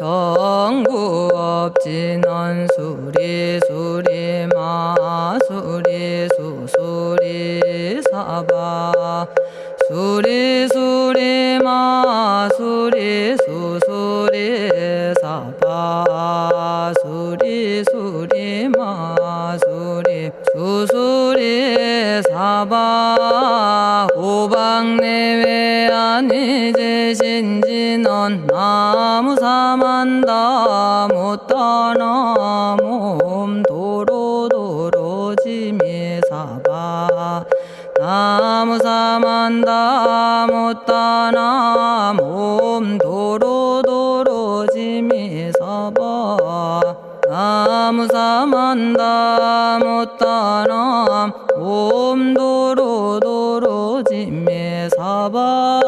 정구업진원 수리수리 마수리 수수리 사바 수리수리 마수리 수수리 사바 수리수리 마수리 수수리 사바 오방내외 안위제신진원 나무사만다 못다나 몸 도로도로지미사바 나무사만다 못다나 몸 도로도로지미사바 나무사만다 못다나 몸 도로도로지미사바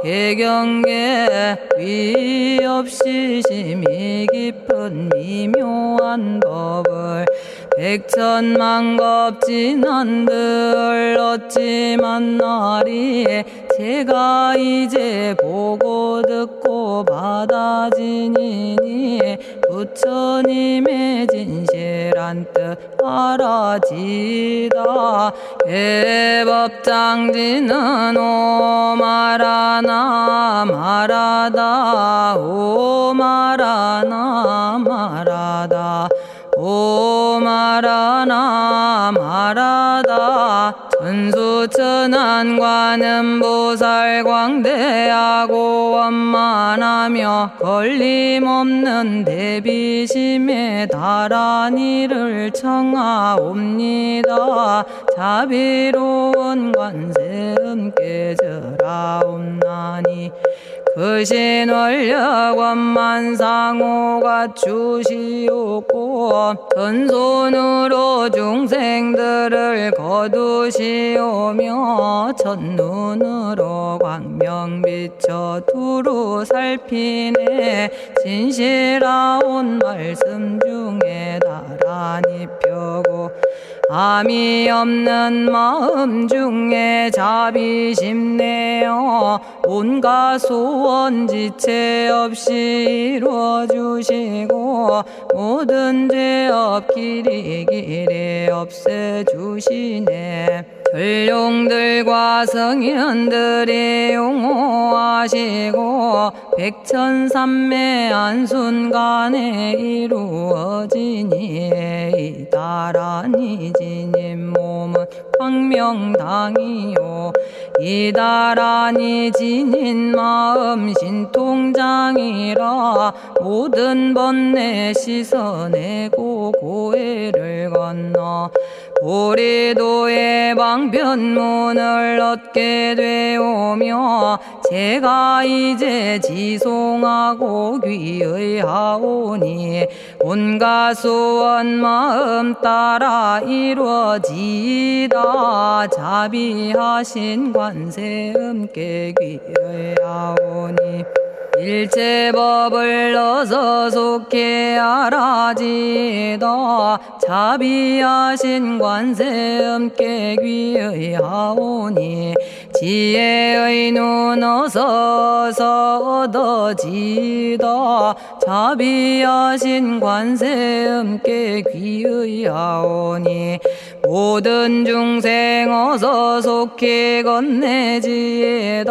개경계 위없이 심히 깊은 미묘한 법을 백천만겁진한들 어찌 만나리 제가 이제 보고 듣고 받아지니니 부처님의 진실한 뜻 알아지다 해법장지는 오마라나 마라다 오마라나 마라다 오마라나 마라다 천수천안관음 보살 광대하고 원만하며 걸림없는 대비심에 달한 이를 청하옵니다. 자비로운 관세음께 절하옵나니 그신 원력 원만상호가 주시옵고 전손으로 중생들을 거두시오며 첫눈으로 광명 비쳐 두루 살피네 진실하온 말씀 중에 나란히 펴고 암이 없는 마음 중에 자비심 내어 온갖 소원 지체 없이 이루어주시고 모든 죄 없기리 길에 없애주시네. 전룡들과 성인들이 용호하시고 백천삼매 한순간에 이루어지니 이다라니 지님 몸은 광명당이요 이다라니 지닌 마음 신통장이라 모든 번뇌 씻어내고 고해를 건너 보리도의 방편문을 얻게 되오며 제가 이제 지송하고 귀의하오니 온갖 소원 마음 따라 이루어지다 자비하신 관세음께 귀의하오니 일체법을 어서 속히 알아지다 자비하신 관세음께 귀의하오니 지혜의 눈 어서 얻어지다 자비하신 관세음께 귀의하오니 모든 중생 어서 속히 건네지다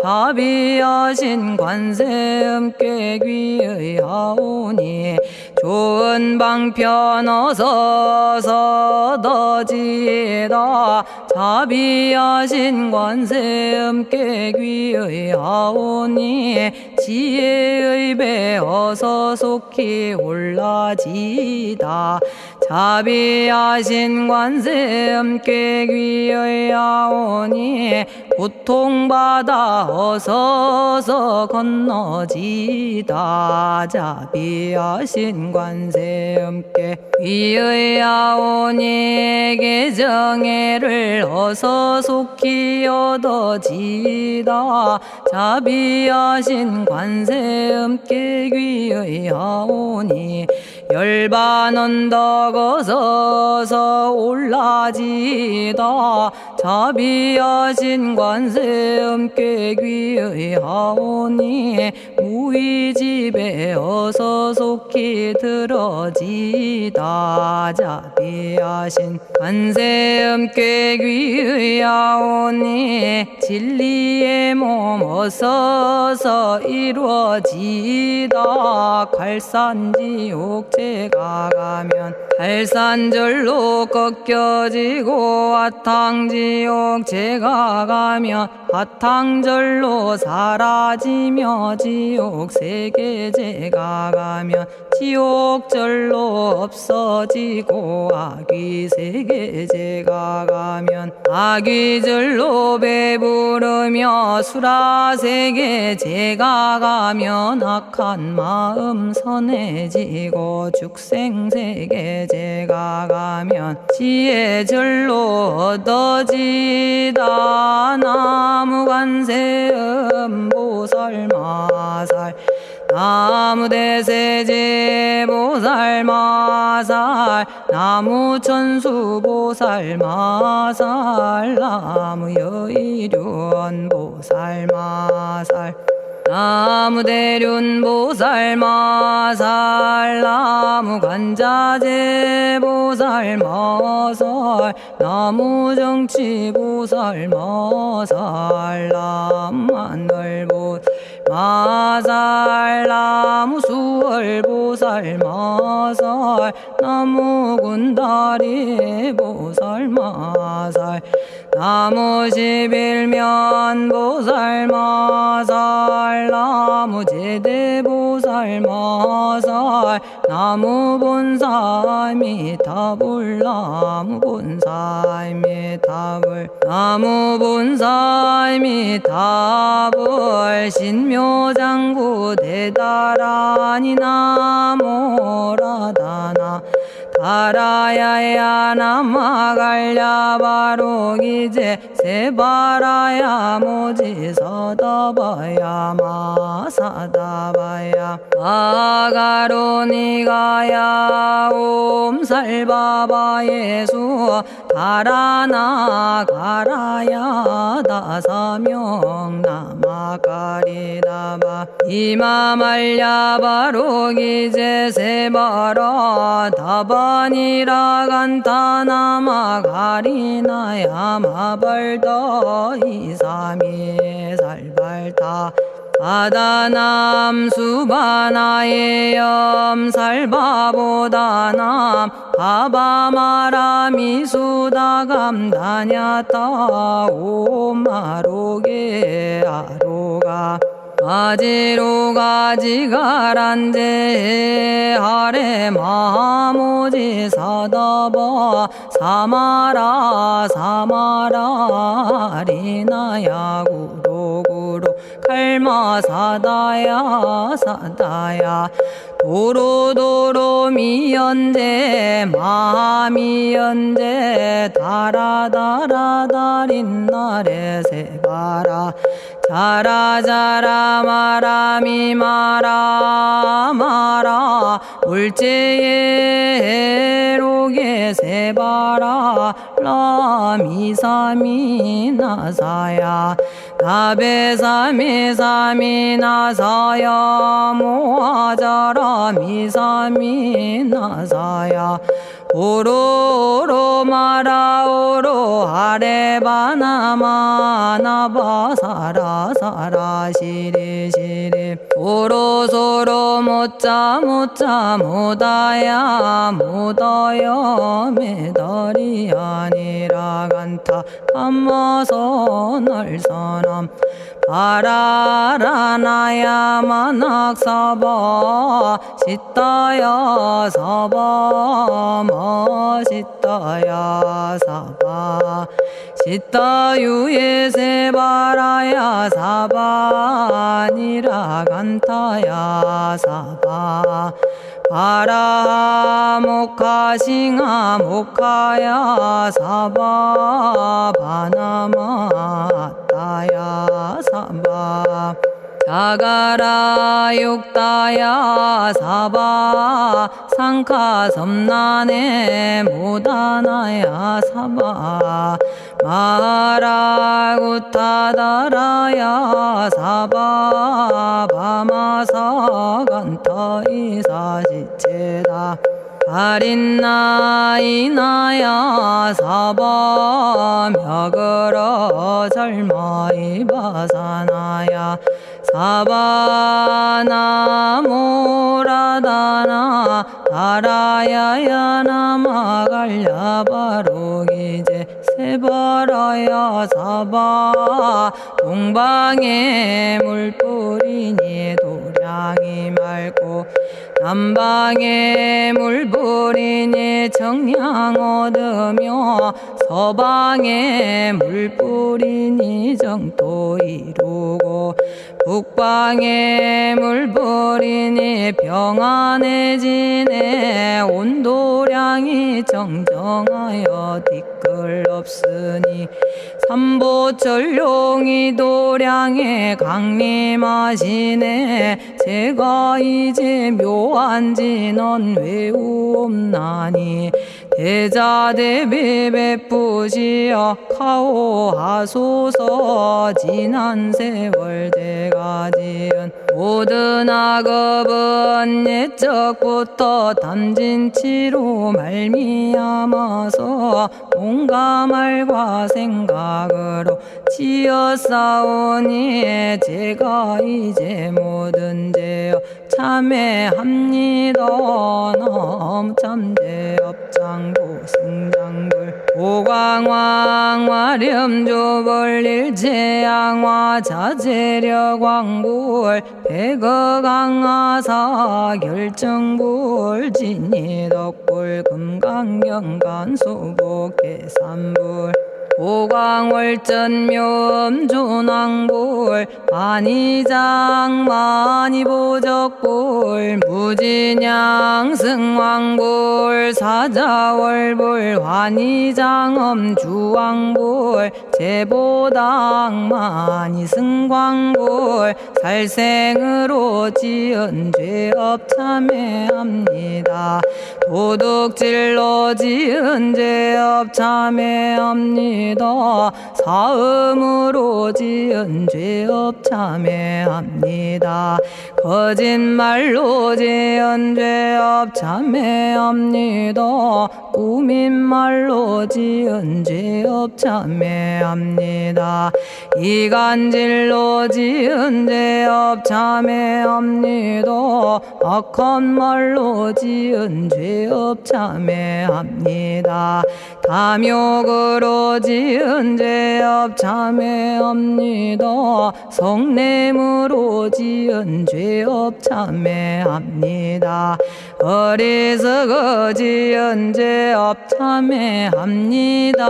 자비하신 관세음께 귀의하오니 좋은 방편 어서 얻어지다 자비하신 관세음께 귀의하오니 지혜의 배 어서 속히 올라지다 자비하신 관세음께 귀의하오니 고통받아 어서 건너지다 자비하신 관세음께 귀의하오니 개정애를 어서 속히 얻어지다 자비하신 관세음께 귀의하오니 열반 언덕 어서 올라지다 자비하신 관세음께 귀의하오니 무의집에 어서 속히 들어지다. 자비하신 관세음께 귀의하오니 진리의 몸 어서서 이루어지다. 갈산지옥 제가 가면 갈산절로 꺾여지고 화탕지옥 제가 가면 화탕절로 사라지며 지옥 세계 제가 가면 지옥절로 없어지고 아귀 세계 제가 가면 아귀절로 배부르며 수라 세계 제가 가면 악한 마음 선해지고 죽생 세계 제가 가면 지혜절로 얻어지다. 나무관세음 보살마살 나무대세제 보살마살 나무천수 보살마살 나무여의륜 보살마살 나무대륜 보살마살 나무간자재 보살마살 나무정치 보살마살 나무하늘 보살마살 나무수월 보살마살 나무군다리 보살마살 나무십일면 보살마살 나무제대 보살마살 나무본사미타불 나무본사미타불 나무본사미타불 신묘장구 대다라니 나모라다나 다라야야 남아갈랴 바로기제 세바라야 모지서다바야 마사다바야 아가로니가야 옴살바바 예수 다라나 가라야 다사명 나마가리다바 이마말랴 바로기제 세바라 다바니라 간타나마 가리나야 마발더 이사미 살발타 바다남 수바나의 염살바보다남 바바마라미 수다감다냐타 오마로게 아로가 아지로가 지가란제 하레 마모지 사다바 사마라 사마라 리나야 구로구로 칼마 사다야 사다야 도로도로 미연제 마미연제 다라다라다린나레 세바라 자라자라 마라미 마라 마라 울제에 로게 세바라 라미사미 나사야 나베사미사미 나사야 모아자라 미사미 나사야 오로로 마라오로 아레바나마 나바사라 사라 시리 시리 오로소로 모짜 모짜 모다야 모다야 메다리 아니라 간타 담마서 날선함 바라라나야 만학사바 시타야 사바 마시타야 사바 시타유예 세바라야 사바 니라 간타야 사바 바라 모카싱아 모카야 사바 바나마 따야 사바 자가라 육다야 사바 상카 섬나네 모다나야 사바 마라구타다라야 사바바마사간타 이사시체다 아린나이나야 사바며그러 절마이바사나야 사바나모라다나 다라야야 나마갈야바로기제 세바라야 사바 동방에 물뿌리니 도량이 맑고 남방에 물뿌리니 정량 얻으며 서방에 물뿌리니 정토 이루고 북방에 물뿌리니 평안해지네 온도량이 정정하여 뒤끌 없으니 삼보철룡이 도량에 강림하시네 제가 이제 묘한 진언 외우옵나니 대자대비 베푸시어 카오하소서 지난 세월 제가 지은 모든 악업은 옛적부터 탐진치로 말미암아서 온갖 말과 생각으로 지었사오니 제가 이제 모든 죄여 참회합니다. 너무 참죄업장부 승장불 오광왕 화렴조벌 일체양화 자재력왕불 백어강하사 결정불 진이덕불 금강경간수복계산불 오광월전묘음존왕불 안이장 만이보적불 무진양승왕불 사자월불 환희장엄 주왕불 제보당 만이승광불 살생으로 지은 죄업 참회합니다. 도둑질로 지은 죄업 참회합니다. 사음으로 지은 죄업 참회합니다. 거짓말로 지은 죄업 참회합니다. 꾸민말로 지은 죄업 참회합니다. 이간질로 지은 죄업 참회합니다. 악한 말로 지은 죄업 참회합니다. 탐욕으로 지은 죄업 참회합니다. 성냄으로 지은 죄업 참회합니다. 어리석어 지은 죄업 참회합니다.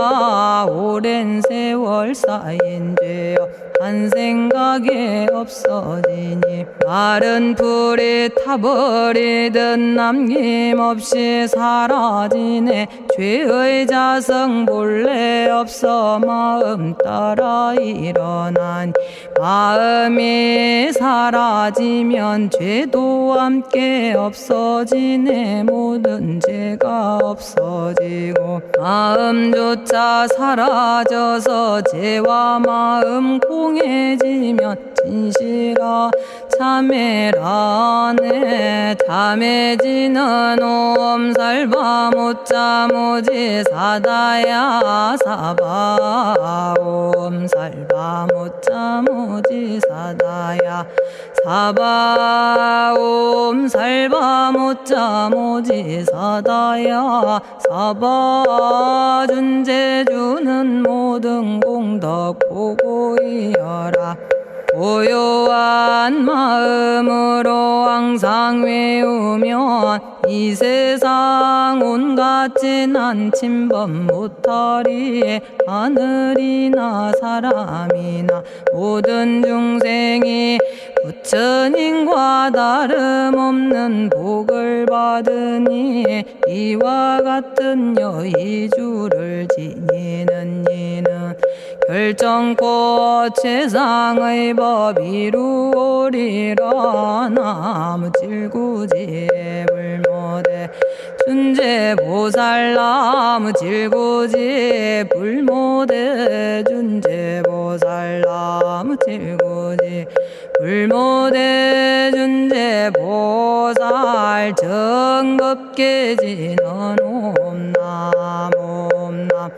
오랜 세월 쌓인 죄업 한 생각에 없어지니 마른 풀이 타버리듯 남김없이 사라지네. 죄의 자성 본래 없어 마음 따라 일어나니 마음이 사라지면 죄도 함께 없어지네. 모든 죄가 없어지고 마음조차 사라져서 죄와 마음 공해지면 진실아 참회라네. 참해지는 옴살바 못자모지 사다야 사바 옴살바 못자모지 사다야 사바 옴살바 못자모지 사다야 사바 준제주는 모든 공덕 보고이여라. 고요한 마음으로 항상 외우면 이 세상 온갖 진한 침범 못하리. 하늘이나 사람이나 모든 중생이 부처님과 다름없는 복을 받으니 이와 같은 여의주를 지니는 이는 결정코 최상의 법 이루오리라. 나무질구지에 불모대 준제보살 나무질구지에 불모 불모대준제보살 나무칠구지 불모대준제보살 정겁계지는 옴남 옴남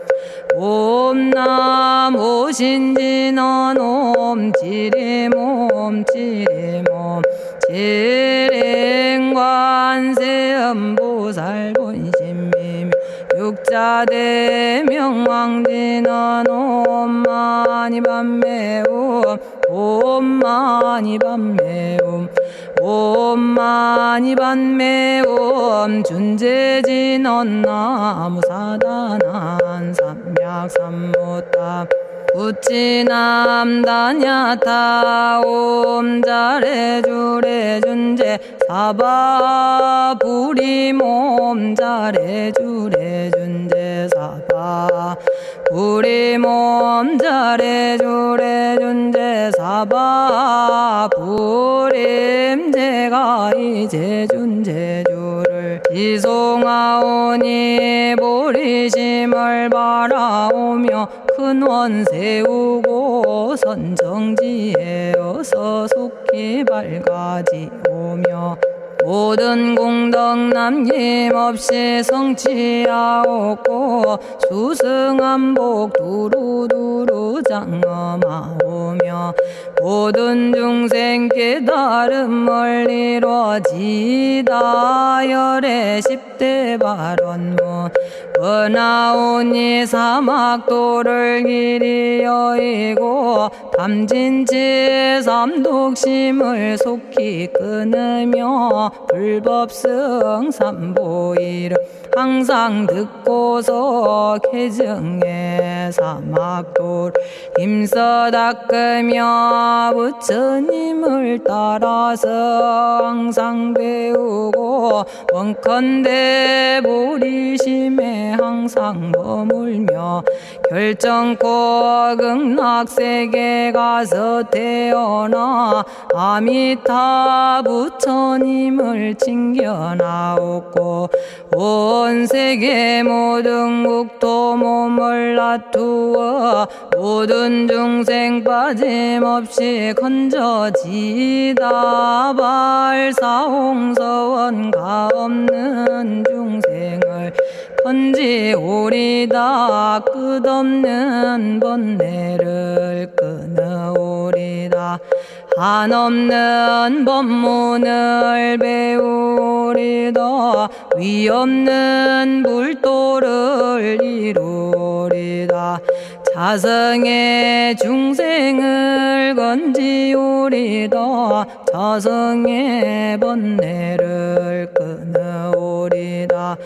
옴남 오신지는 옴지리옴 지리옴 지랭관세음보살 본심미묘 육자대명왕지는 옴마니밤매옴 옴마니밤매옴 옴마니밤매옴 준제진언 나무사다난 삼약삼무타 우치남다냐타 옴자레주레준제 사바부리몸 자레주레준제 사바 부리몸 자레주레준제 사바 부림 제가 이제 준제주를 지송하오니 보리심을 바라오며 큰원 세우고 선정지에 어서 속히 밝아지오며 모든 공덕 남김없이 성취하옵고 수승한복 두루두루 장엄하오며 모든 중생 깨달음을 이루어지다 열의 10대 발언문 은하오니 사막도를 길이 여의고 담진치 삼독심을 속히 끊으며 불법승 삼보이를 항상 듣고서 개정해 사막도를 힘써 닦으며 부처님을 따라서 항상 배우고 원컨대 보리심에 항상 머물며 결정코 극락세계 가서 태어나 아미타 부처님을 칭견하옵고 온 세계 모든 국토 몸을 놔두어 모든 중생 빠짐없이 건져지다 발사홍서원가 없는 중생을 건지오리다 끝없는 번뇌를 끊어오리다 한없는 법문을 배우리다 위없는 불도를 이루리다 자성의 중생을 건지오리다 자성의 번뇌를 끊어오리다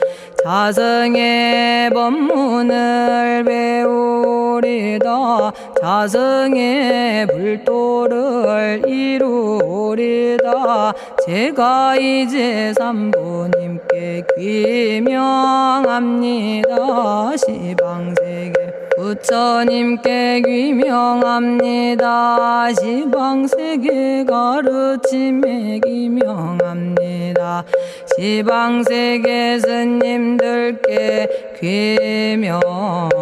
자성의 법문을 배우리다 자성의 불도를 이루리다 제가 이제 삼부님께 귀명합니다 시방세계 부처님께 귀명합니다 시방세계 가르침에 귀명합니다 시방세계 스님들께 귀명합니다.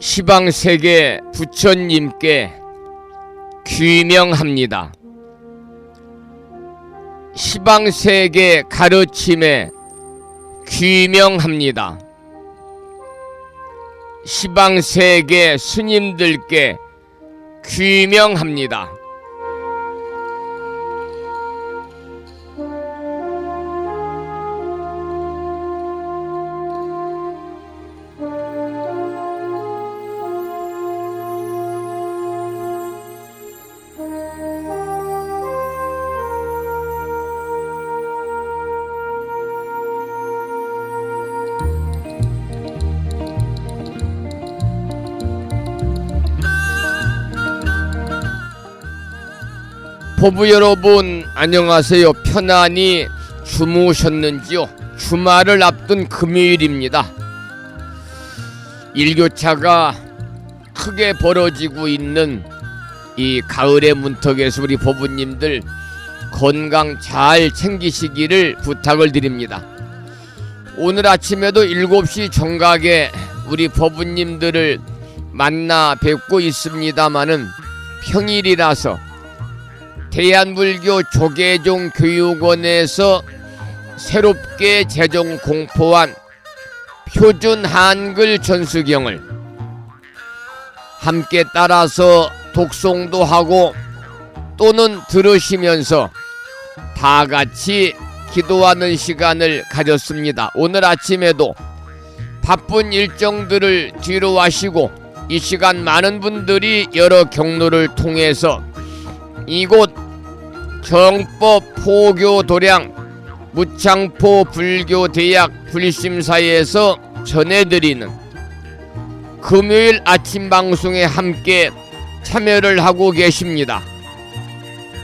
시방세계 부처님께 귀명합니다. 시방세계 가르침에 귀명합니다. 시방세계 스님들께 귀명합니다. 보부 여러분 안녕하세요. 편안히 주무셨는지요? 주말을 앞둔 금요일입니다. 일교차가 크게 벌어지고 있는 이 가을의 문턱에서 우리 법우님들 건강 잘 챙기시기를 부탁을 드립니다. 오늘 아침에도 7시 정각에 우리 법우님들을 만나 뵙고 있습니다마는 평일이라서 대한불교 조계종 교육원에서 새롭게 제정 공포한 표준 한글 전수경을 함께 따라서 독송도 하고 또는 들으시면서 다 같이 기도하는 시간을 가졌습니다. 오늘 아침에도 바쁜 일정들을 뒤로 하시고 이 시간 많은 분들이 여러 경로를 통해서 이곳 정법 포교 도량 무창포 불교대학 불심사에서 전해드리는 금요일 아침 방송에 함께 참여를 하고 계십니다.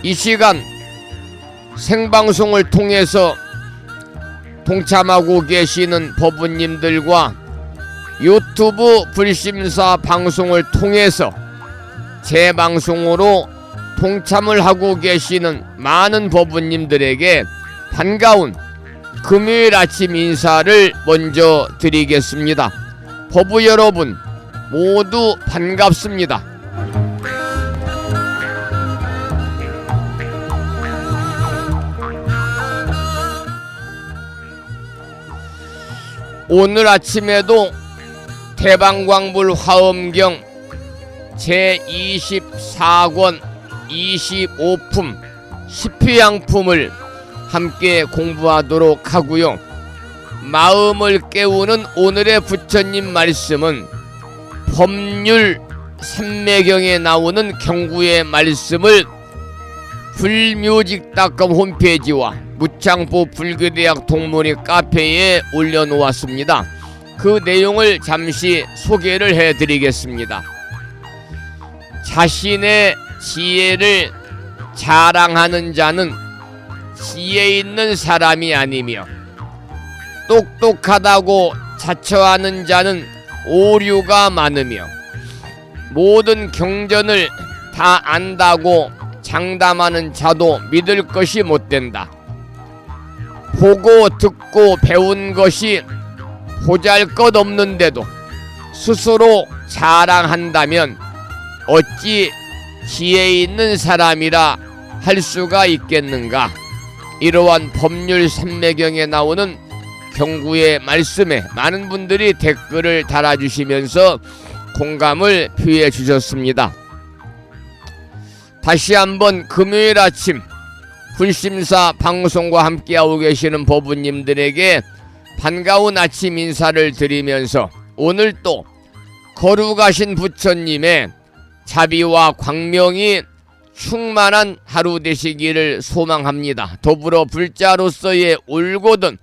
이 시간 생방송을 통해서 동참하고 계시는 법우님들과 유튜브 불심사 방송을 통해서 재방송으로 동참을 하고 계시는 많은 법우님들에게 반가운 금요일 아침 인사를 먼저 드리겠습니다. 법우 여러분 모두 반갑습니다. 오늘 아침에도 대방광불 화엄경 제24권 25품 10피양품을 함께 공부하도록 하고요. 마음을 깨우는 오늘의 부처님 말씀은 법률 삼매경에 나오는 경구의 말씀을 불뮤직닷컴 홈페이지와 무창포 불교대학 동문회 카페에 올려놓았습니다. 그 내용을 잠시 소개를 해드리겠습니다. 자신의 지혜를 자랑하는 자는 지혜 있는 사람이 아니며 똑똑하다고 자처하는 자는 오류가 많으며 모든 경전을 다 안다고 장담하는 자도 믿을 것이 못된다. 보고 듣고 배운 것이 보잘것없는데도 스스로 자랑한다면 어찌 지혜 있는 사람이라 할 수가 있겠는가. 이러한 법률 삼매경에 나오는 경구의 말씀에 많은 분들이 댓글을 달아주시면서 공감을 표해 주셨습니다. 다시 한번 금요일 아침 불심사 방송과 함께하고 계시는 법우님들에게 반가운 아침 인사를 드리면서 오늘 또 거룩하신 부처님의 자비와 광명이 충만한 하루 되시기를 소망합니다. 더불어 불자로서의 올곧은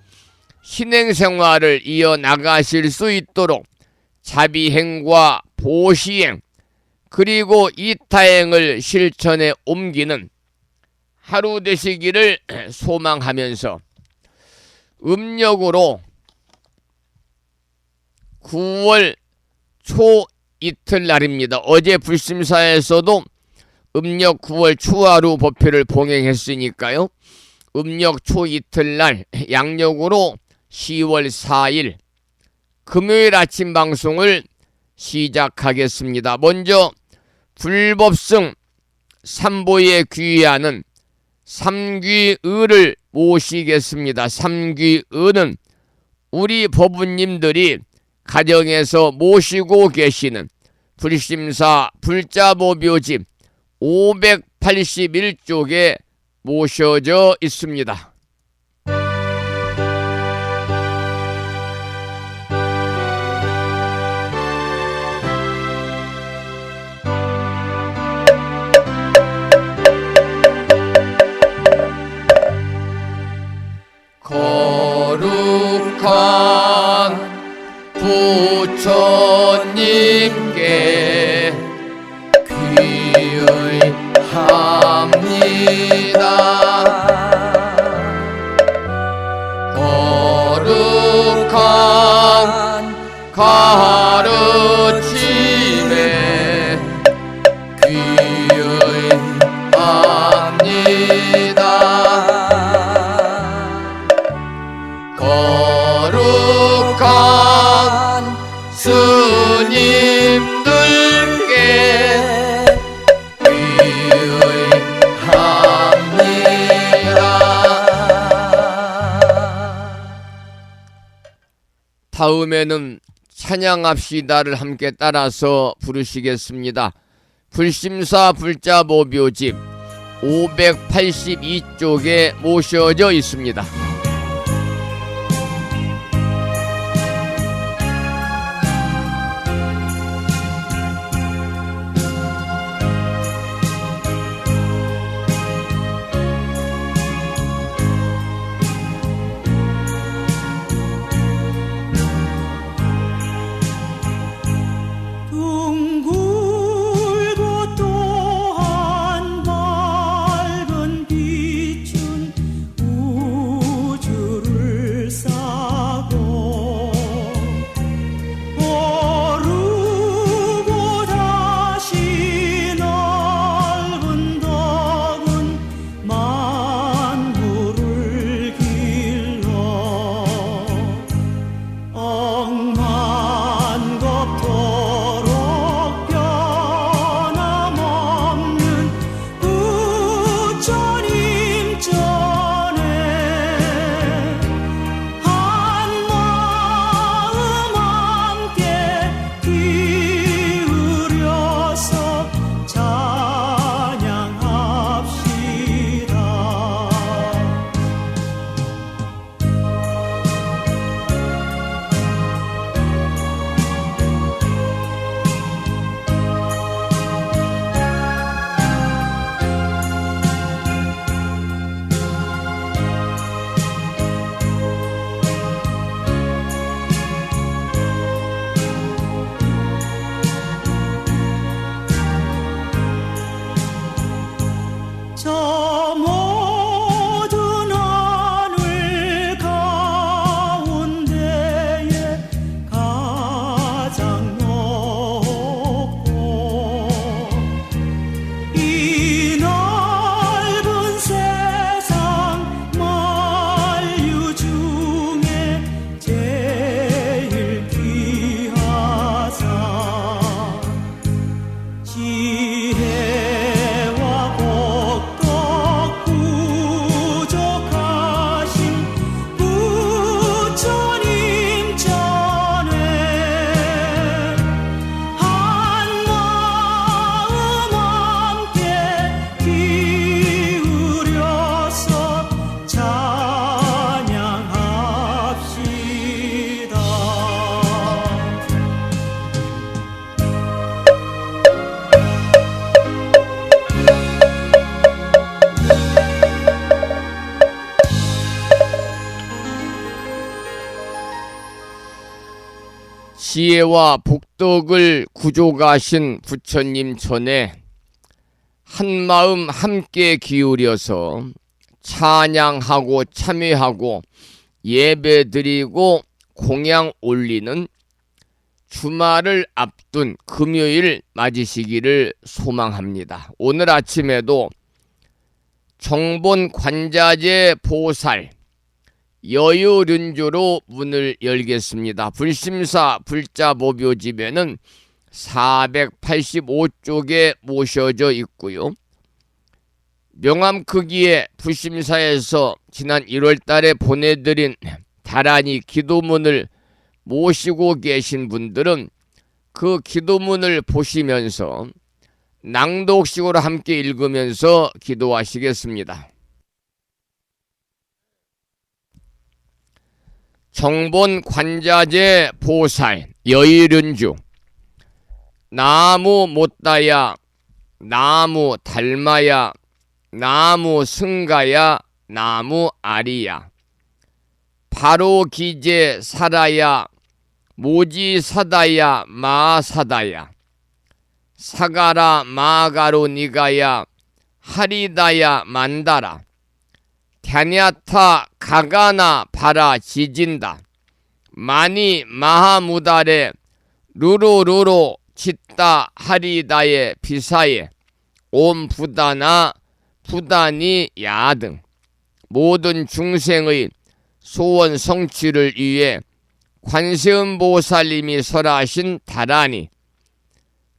신행생활을 이어나가실 수 있도록 자비행과 보시행 그리고 이타행을 실천에 옮기는 하루 되시기를 소망하면서 음력으로 9월 초 이틀날입니다. 어제 불심사에서도 음력 9월 초하루 법회를 봉행했으니까요. 음력 초 이틀날 양력으로 10월 4일 금요일 아침 방송을 시작하겠습니다. 먼저 불법승 삼보에 귀의하는 삼귀의를 모시겠습니다. 삼귀의는 우리 법우님들이 가정에서 모시고 계시는 불심사 불자보묘집 581쪽에 모셔져 있습니다. 거룩한 부처님께 귀의합니다. 다음에는 찬양합시다를 함께 따라서 부르시겠습니다. 불심사 불자보묘집 582쪽에 모셔져 있습니다. 둥글고 또한 밝은 빛은 우주를 싸고 오르고 다시 넓은 덕은 만물을 길러 억만겁도록 변함없는 부처님 전에 한마음 함께 기울여서 찬양합시다. 저 모든 하늘 가운데에 가장 높고 이 넓은 세상 만유 중에 제일 귀하사 지혜와 복덕 부족하신 부처님 전에 한마음 함께 기울여서 찬양합시다. 지혜와 복덕을 구족하신 부처님 전에 한마음 함께 기울여서 찬양하고 참회하고 예배드리고 공양 올리는 주말을 앞둔 금요일 맞으시기를 소망합니다. 오늘 아침에도 정본 관자재 보살 여유륜주로 문을 열겠습니다. 불심사 불자보묘집에는 485쪽에 모셔져 있고요. 명암 크기의 불심사에서 지난 1월 달에 보내드린 다란이 기도문을 모시고 계신 분들은 그 기도문을 보시면서 낭독식으로 함께 읽으면서 기도하시겠습니다. 정본 관자재 보살 여의륜주 나무 못다야 나무 달마야 나무 승가야 나무 아리야 바로 기제 사라야 모지 사다야 마사다야 사가라 마가로 니가야 하리다야 만다라 갸냐타 가가나 바라 지진다 마니 마하무다레 루루루루 치따 하리다의 비사에 옴 부다나 부다니 야등 모든 중생의 소원 성취를 위해 관세음보살님이 설하신 다라니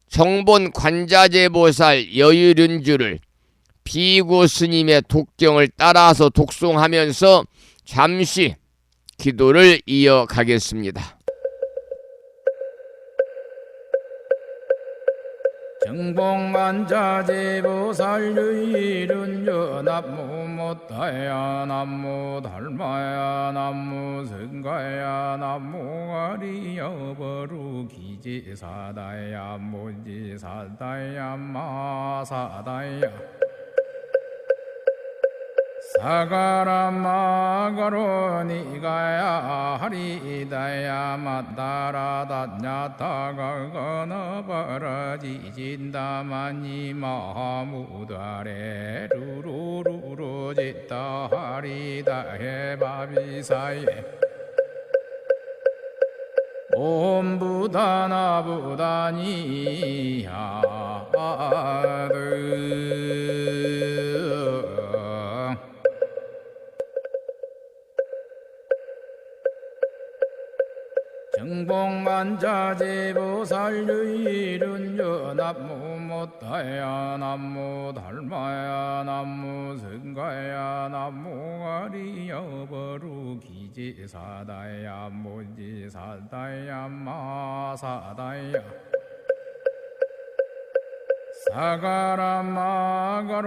정본 관자재보살 여유륜주를 비구 스님의 독경을 따라서 독송하면서 잠시 기도를 이어가겠습니다. 정봉만자제보살유일은요 남무 못다야 남무 달마야 남무 성가야 남무 아리여버루 기지사다야 무지사다야 마사다야 사가라마가로 니가야 하리다야 마다라다냐타가거너버러지진다마니 마무다레 루루루루지다 하리다 해바비사예 옴부다나부다니야드 정봉만자제보살유일은요 남무 못다야 남무 달마야 남무 성가야 남무 아리여버루 기지사다야 무지사다야 마사다야 사가라마가로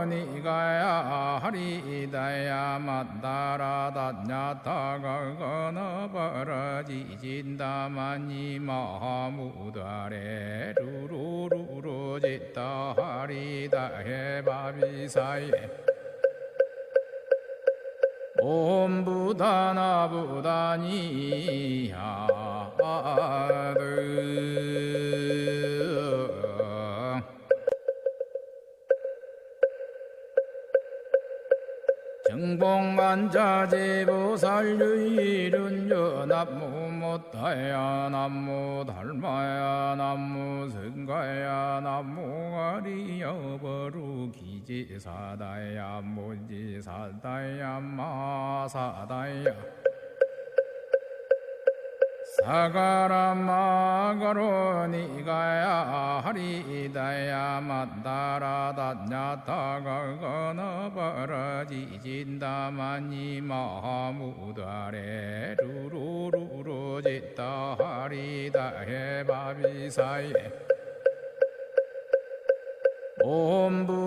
니가야 하리다야 마다라다냐타가거너버러지진다마니 마무다레 루루루루지다 하리다 해바비사예 옴부다나부다니야드 정봉만자제보살유일은요 남무 못다야 남무 달마야 남무 성가야 남무 아리여버루 기지사다야 무지사다야 마사다야 사가라마가로 니가야 하리다야 마다라다냐타가거너버러지진다마니 마무다레 루루루루지다 하리다 해바비사예 옴부다나부다니야드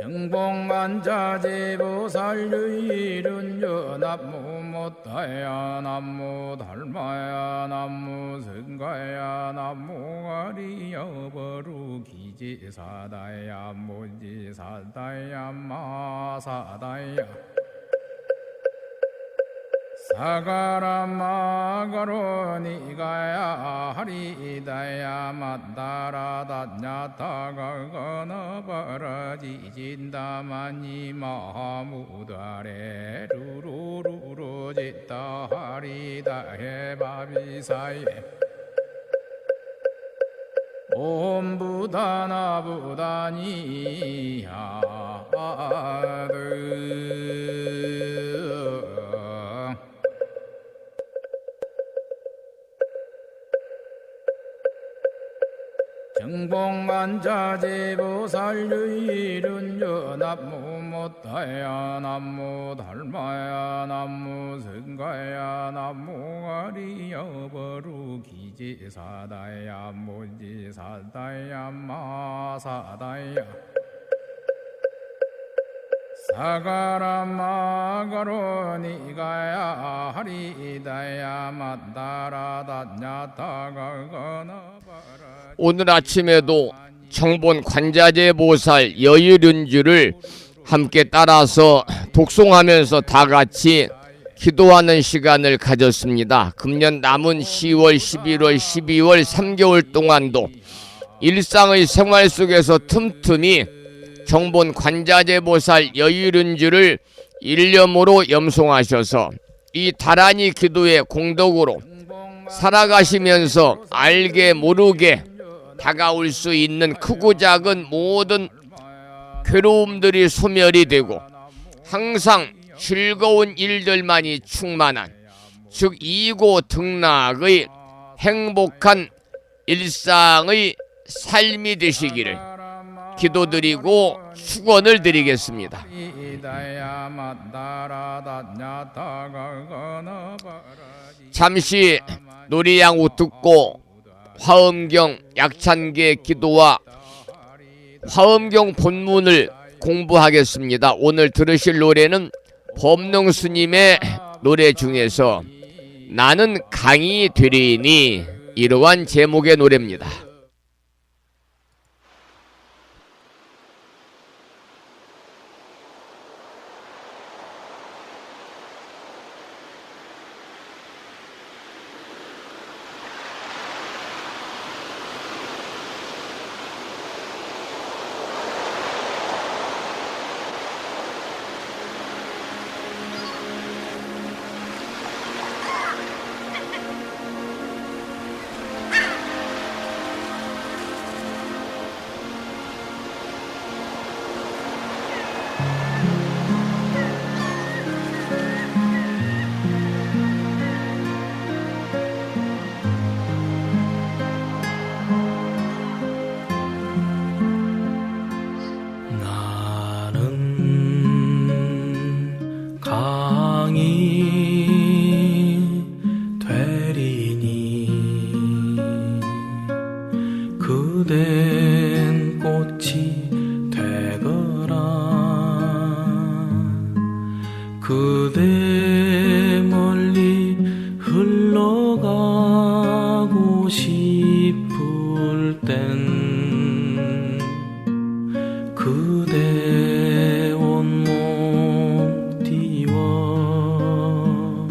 정봉만자제보살유일은요 남무 못다야 남무 달마야 남무 성가야 남무 아리여버루 기지사다야 무지사다야 마사다야 사가라마가로 니가야 하리다야 마다라다냐타가거너버러지진다마니 마무다레 루루루루지다 하리다 해바비사예 옴부다나부다니야드 정봉만자제보살유일은요 남무 못다야 남무 달마야 남무 성가야 남무 아리여버루 기지사다야 무지사다야 마사다야 사가라마가로 니가야 하리다야 마다라다냐타가거너버러 오늘 아침에도 청본 관자재 보살 여유륜주를 함께 따라서 독송하면서 다 같이 기도하는 시간을 가졌습니다. 금년 남은 10월, 11월, 12월 3개월 동안도 일상의 생활 속에서 틈틈이 청본 관자재 보살 여유륜주를 일념으로 염송하셔서 이 다란이 기도의 공덕으로 살아가시면서 알게 모르게 다가올 수 있는 크고 작은 모든 괴로움들이 소멸이 되고 항상 즐거운 일들만이 충만한, 즉 이고 등락의 행복한 일상의 삶이 되시기를 기도드리고 축원을 드리겠습니다. 잠시 노래양우 듣고 화엄경 약찬계 기도와 화엄경 본문을 공부하겠습니다. 오늘 들으실 노래는 법능 스님의 노래 중에서 나는 강이 되리니 이러한 제목의 노래입니다. 나는 강이 되리니 그댄 꽃이 되거라 그대 멀리 흘러가고 싶을 땐 그대 온몸 띄워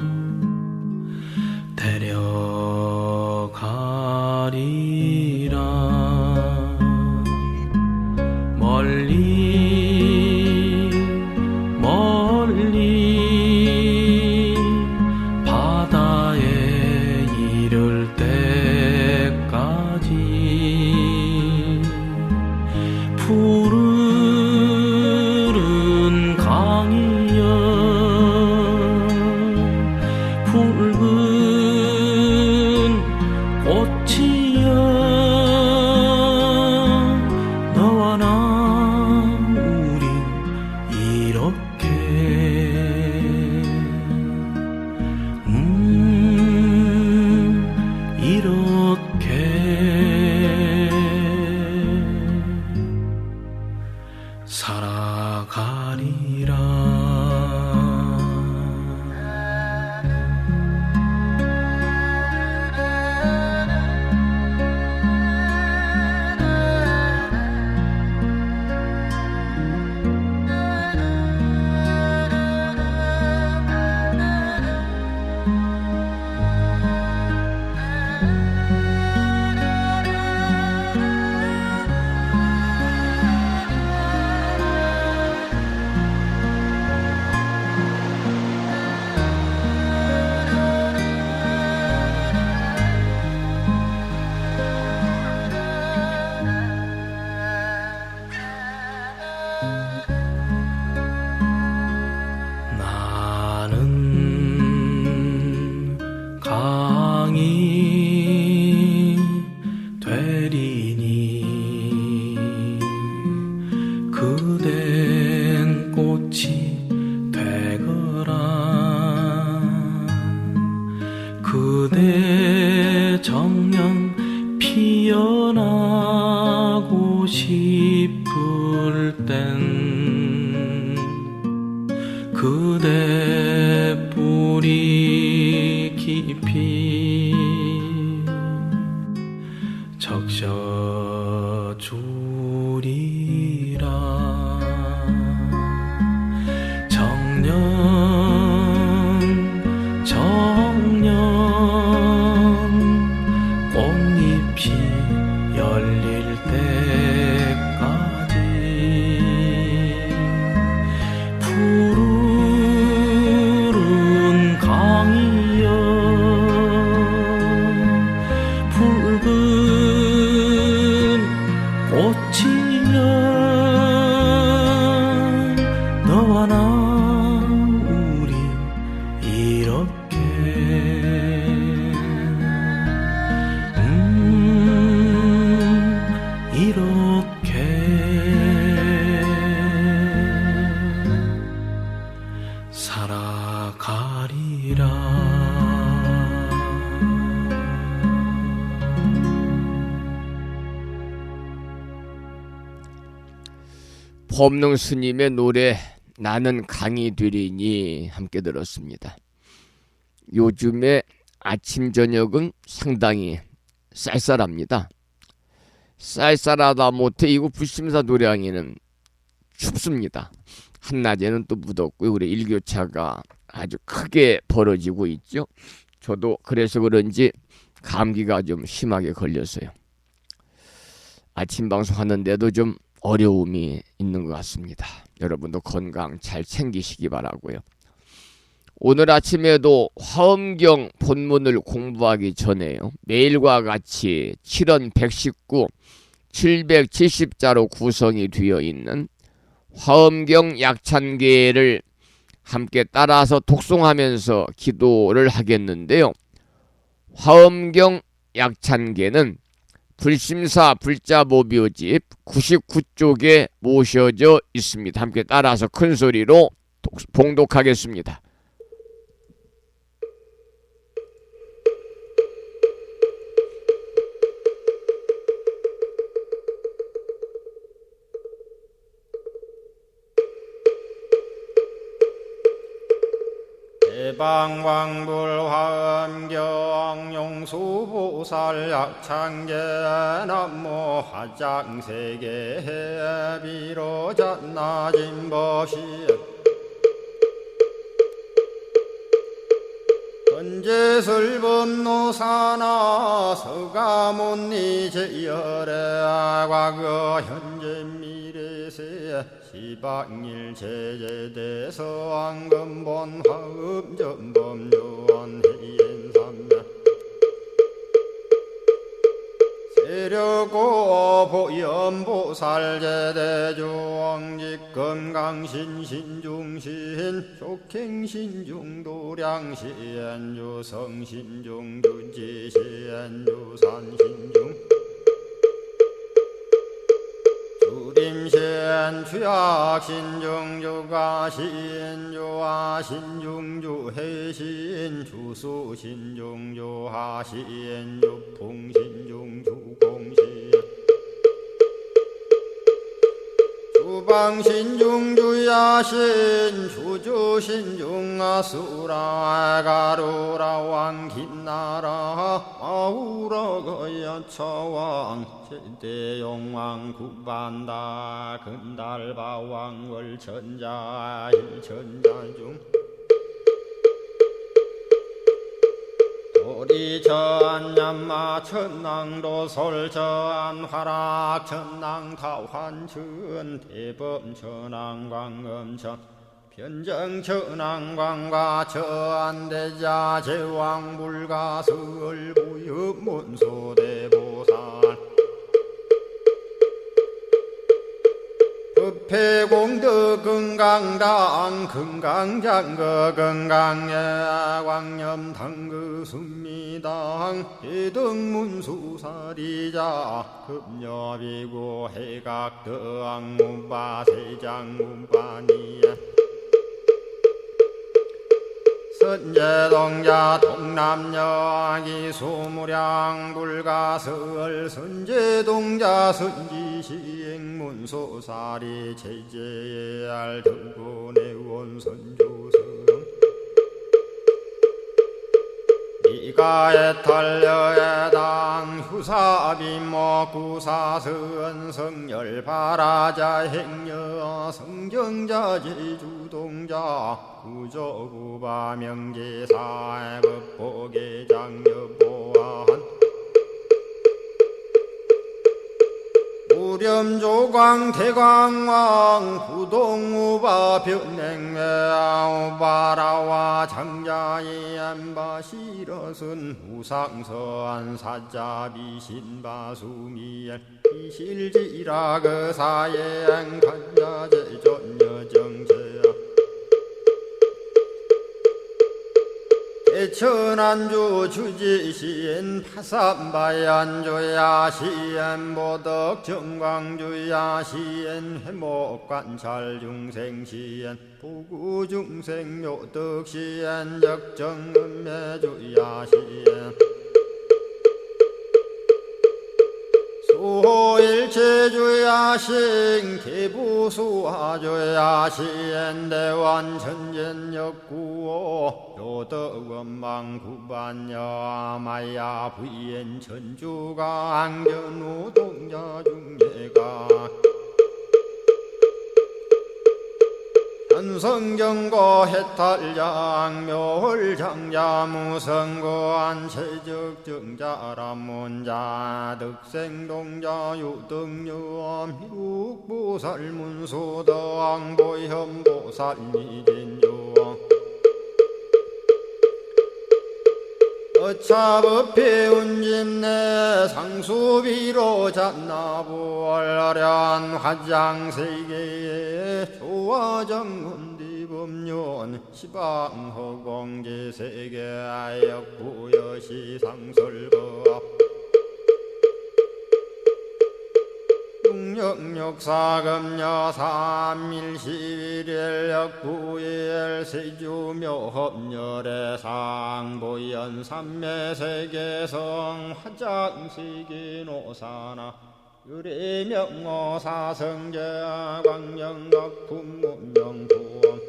데려가리라 멀리 멀리 바다에 이를 때까지 푸른 강이여 붉은 꽃이여 너와 나 우린 이렇게 이렇게 살아가리라 나는 강이 되리니 그댄 꽃이 되거라 그대 정녕 피어나고 싶을 땐 그대 뿌리 깊이 적셔주리라 정년 정년 꽃잎이 열릴 때까지 푸른 강이여 붉은 꽃이여 너와 나 우린 이렇게 이렇게 법능 스님의 노래 나는 강이 되리니 함께 들었습니다. 요즘에 아침 저녁은 상당히 쌀쌀합니다. 쌀쌀하다 못해 이곳 불심사 노량에는 춥습니다. 한낮에는 또 무덥고요. 우리 일교차가 아주 크게 벌어지고 있죠. 저도 그래서 그런지 감기가 좀 심하게 걸렸어요. 아침 방송 하는데도 좀 어려움이 있는 것 같습니다. 여러분도 건강 잘 챙기시기 바라고요. 오늘 아침에도 화엄경 본문을 공부하기 전에요. 매일과 같이 7원 119, 770자로 구성이 되어 있는 화엄경 약찬계를 함께 따라서 독송하면서 기도를 하겠는데요. 화엄경 약찬계는 불심사 불자보묘집 99쪽에 모셔져 있습니다. 함께 따라서 큰 소리로 봉독하겠습니다. 대방광불화엄경 용수보살 약찬계 남모 화장세계 비로잣나진법시 건재설법노사나 서가몬니제열의 과거 현재 미래세 시방일 제제대서 왕금본 화음전범요원 해인삼매 세력고 보연보살 제대주왕직 건강신신중신 족행신중도량시엔주 성신중주지시엔주 산신중 주림신 취약신중주가신 주하신중주해신 주수신중주하신 주풍신중주공신 주방신중주야신 주주신중아수라 가루라 왕김나라 아우라가야차왕 제대용왕 구반다 근달바왕 월천자 일천자중 도리천냠마 천낭도 솔천 화락 천낭 타환천 대범 천왕 광음천 변정 천왕 광과 천대자 제왕 불가설 부유 문소대보살 법회공덕 건강당 건강장거 건강예 광염당그 순미당 해등문수사리자 급여비고 해각덕 문바세장 문바니야 선제동자 동남여기 소무량 불가설 선제동자 선지시행문소사리 제제알 등군의 원선조성 이가에 탈려에당 후사비모 구사선 성열 바라자 행여 성정자 제주동자 구조구바 명제사의 법보계장 여보한 우렴조광 대광왕 부동우바 변냉매아 우바라와 장자의 안바시러슨 우상서한 사자비신바수미엘 이실지라 그 사예행 간자제존여정제야 대천안주 주지시인 파산바얀주야 시엔 보덕 정광주야 시엔 회목관찰 중생 시엔 보구 중생 묘덕 시엔 적정음매주야 시엔 수호일체주야 신 개부수하주야 시엔 대원 천전역구호 요덕원망구반야 마야 부인 천주가 안견우 동자 중예가 현성경고 해탈장 묘홀장자 무성고한 체적정자람문자 득생동자 유등유엄 희룩보살문수덕보현보살미진유엄 어차법피 운집내 상수비로 잔나부얼련 화장세계에 조화정운디법륜 시방허공지세계역부여시 상설법 육력사금여 삼일시일역부일 세주묘협열의 상보연 삼매세계성 화장시기노사나 유리명어사성제 광명각품문명부엄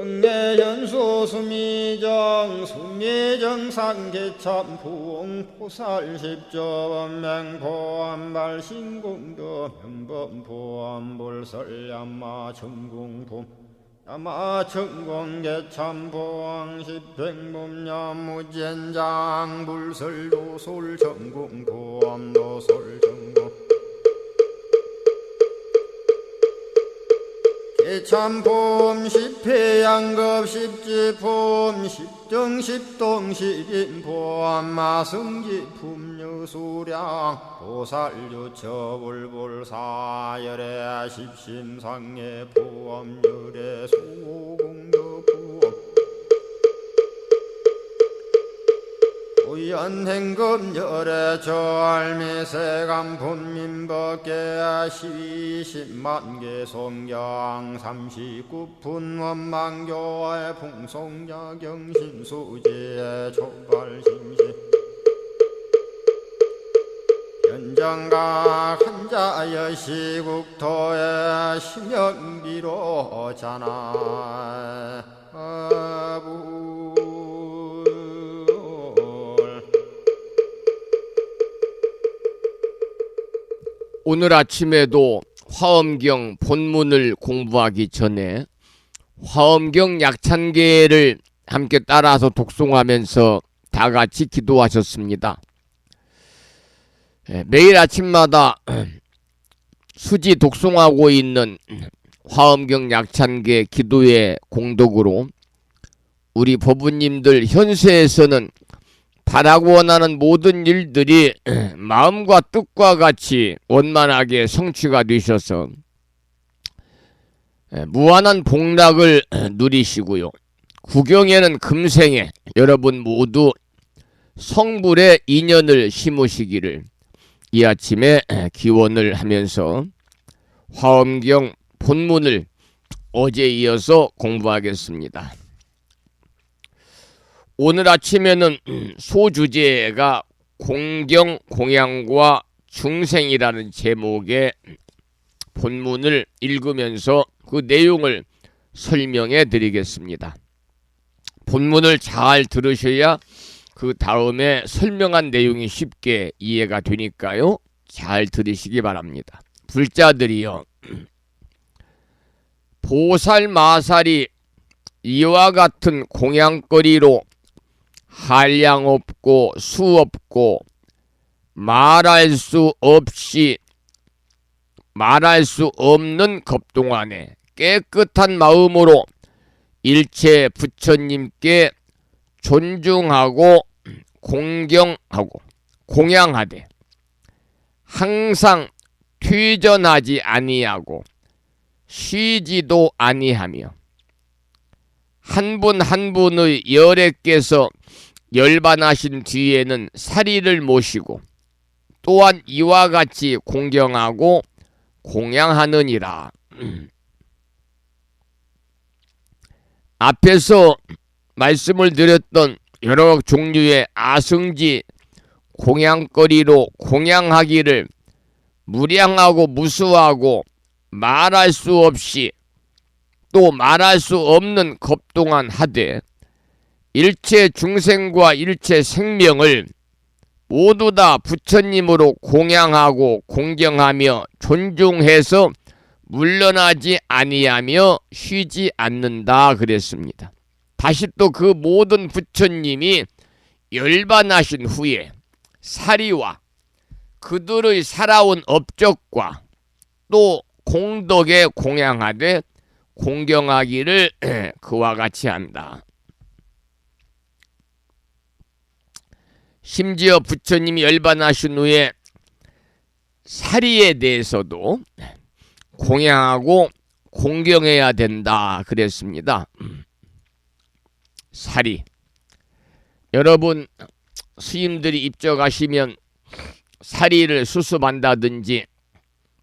정례현수 수미정 수미정상개참풍 포살십조원맹포암발 신공도 명범포암 볼설야마 천궁품 야마 천공개참포항 십행범야무젠장 불설도솔 천궁포암 노솔천궁 개참폼 십회양급 십지폼 십정십동 십인폼 마승지품 유수량 보살유처불불사열애 십심상해 포엄열애 수공덕부엄 우연행급열애 절미세간본민법계 시십만개 송경 39분 원망교의 풍송야경신수제 촉발심시 현정각 한자여 시국토의 심영비로 자나 오늘 아침에도 화엄경 본문을 공부하기 전에 화엄경 약찬계를 함께 따라서 독송하면서 다 같이 기도하셨습니다. 매일 아침마다 수지 독송하고 있는 화엄경 약찬계 기도의 공덕으로 우리 법부님들 현세에서는 바라고 원하는 모든 일들이 마음과 뜻과 같이 원만하게 성취가 되셔서 무한한 복락을 누리시고요. 구경에는 금생에 여러분 모두 성불의 인연을 심으시기를 이 아침에 기원을 하면서 화엄경 본문을 어제 이어서 공부하겠습니다. 오늘 아침에는 소주제가 공경, 공양과 중생이라는 제목의 본문을 읽으면서 그 내용을 설명해 드리겠습니다. 본문을 잘 들으셔야 그 다음에 설명한 내용이 쉽게 이해가 되니까요. 잘 들으시기 바랍니다. 불자들이여, 보살마살이 이와 같은 공양거리로 한량없고 수없고 말할 수 없는 겁동안에 깨끗한 마음으로 일체 부처님께 존중하고 공경하고 공양하되 항상 퇴전하지 아니하고 쉬지도 아니하며 한 분 한 분의 열애께서 열반하신 뒤에는 사리를 모시고 또한 이와 같이 공경하고 공양하느니라. 앞에서 말씀을 드렸던 여러 종류의 아승지 공양거리로 공양하기를 무량하고 무수하고 말할 수 없이 또 말할 수 없는 겁동안 하되 일체 중생과 일체 생명을 모두 다 부처님으로 공양하고 공경하며 존중해서 물러나지 아니하며 쉬지 않는다 그랬습니다. 다시 또 그 모든 부처님이 열반하신 후에 사리와 그들의 살아온 업적과 또 공덕에 공양하되 공경하기를 그와 같이 한다. 심지어 부처님이 열반하신 후에 사리에 대해서도 공양하고 공경해야 된다 그랬습니다. 사리. 여러분 스님들이 입적하시면 사리를 수습한다든지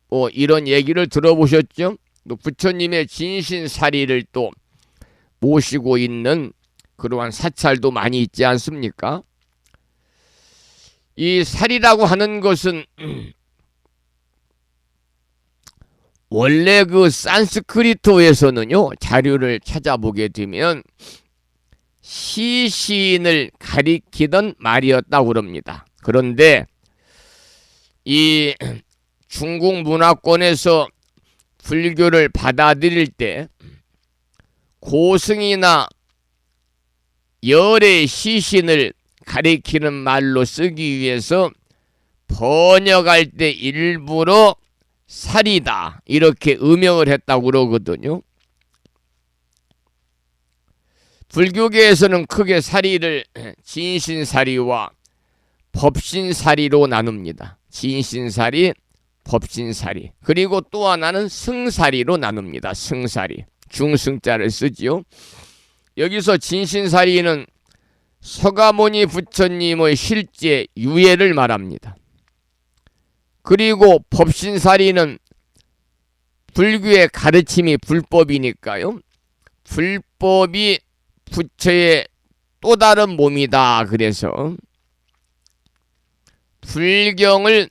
뭐 이런 얘기를 들어보셨죠? 또 부처님의 진신사리를 또 모시고 있는 그러한 사찰도 많이 있지 않습니까? 이 사리라고 하는 것은 원래 그 산스크리트어에서는요, 자료를 찾아보게 되면 시신을 가리키던 말이었다고 그럽니다. 그런데 이 중국 문화권에서 불교를 받아들일 때 고승이나 열의 시신을 가리키는 말로 쓰기 위해서 번역할 때 일부러 사리다 이렇게 음역을 했다고 그러거든요. 불교계에서는 크게 사리를 진신사리와 법신사리로 나눕니다. 진신사리, 법신사리. 그리고 또 하나는 승사리로 나눕니다. 승사리. 중승자를 쓰지요. 여기서 진신사리는 서가모니 부처님의 실제 유예를 말합니다. 그리고 법신사리는 불교의 가르침이 불법이니까요. 불법이 부처의 또 다른 몸이다. 그래서 불경을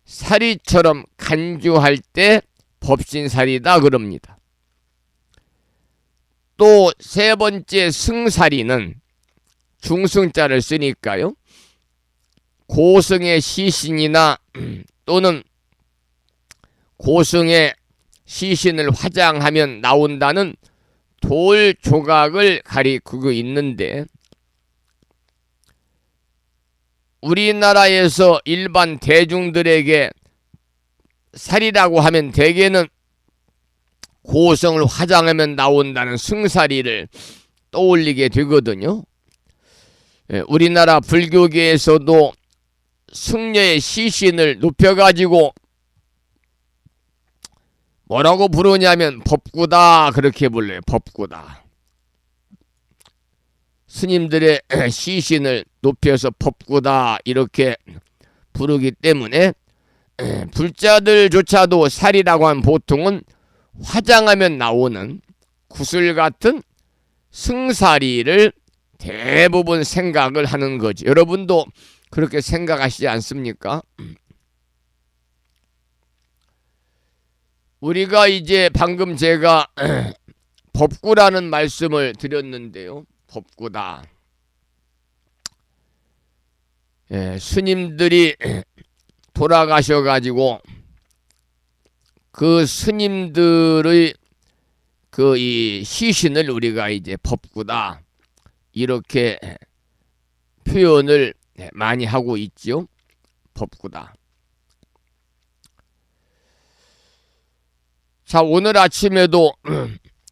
사리처럼 간주할 때 법신사리다 그럽니다. 또 세 번째 승사리는 중승자를 쓰니까요. 고승의 시신이나 또는 고승의 시신을 화장하면 나온다는 돌 조각을 가리키고 있는데 우리나라에서 일반 대중들에게 사리라고 하면 대개는 고승을 화장하면 나온다는 승사리를 떠올리게 되거든요. 우리나라 불교계에서도 승려의 시신을 높여가지고 뭐라고 부르냐면 법구다 그렇게 불러요. 법구다. 스님들의 시신을 높여서 법구다 이렇게 부르기 때문에 불자들조차도 살이라고 하면 보통은 화장하면 나오는 구슬 같은 승사리를 대부분 생각을 하는 거지. 여러분도 그렇게 생각하시지 않습니까? 우리가 이제 방금 제가 법구라는 말씀을 드렸는데요. 법구다. 스님들이 돌아가셔가지고 그 스님들의 그 이 시신을 우리가 이제 법구다 이렇게 표현을 많이 하고 있죠. 법구다. 자, 오늘 아침에도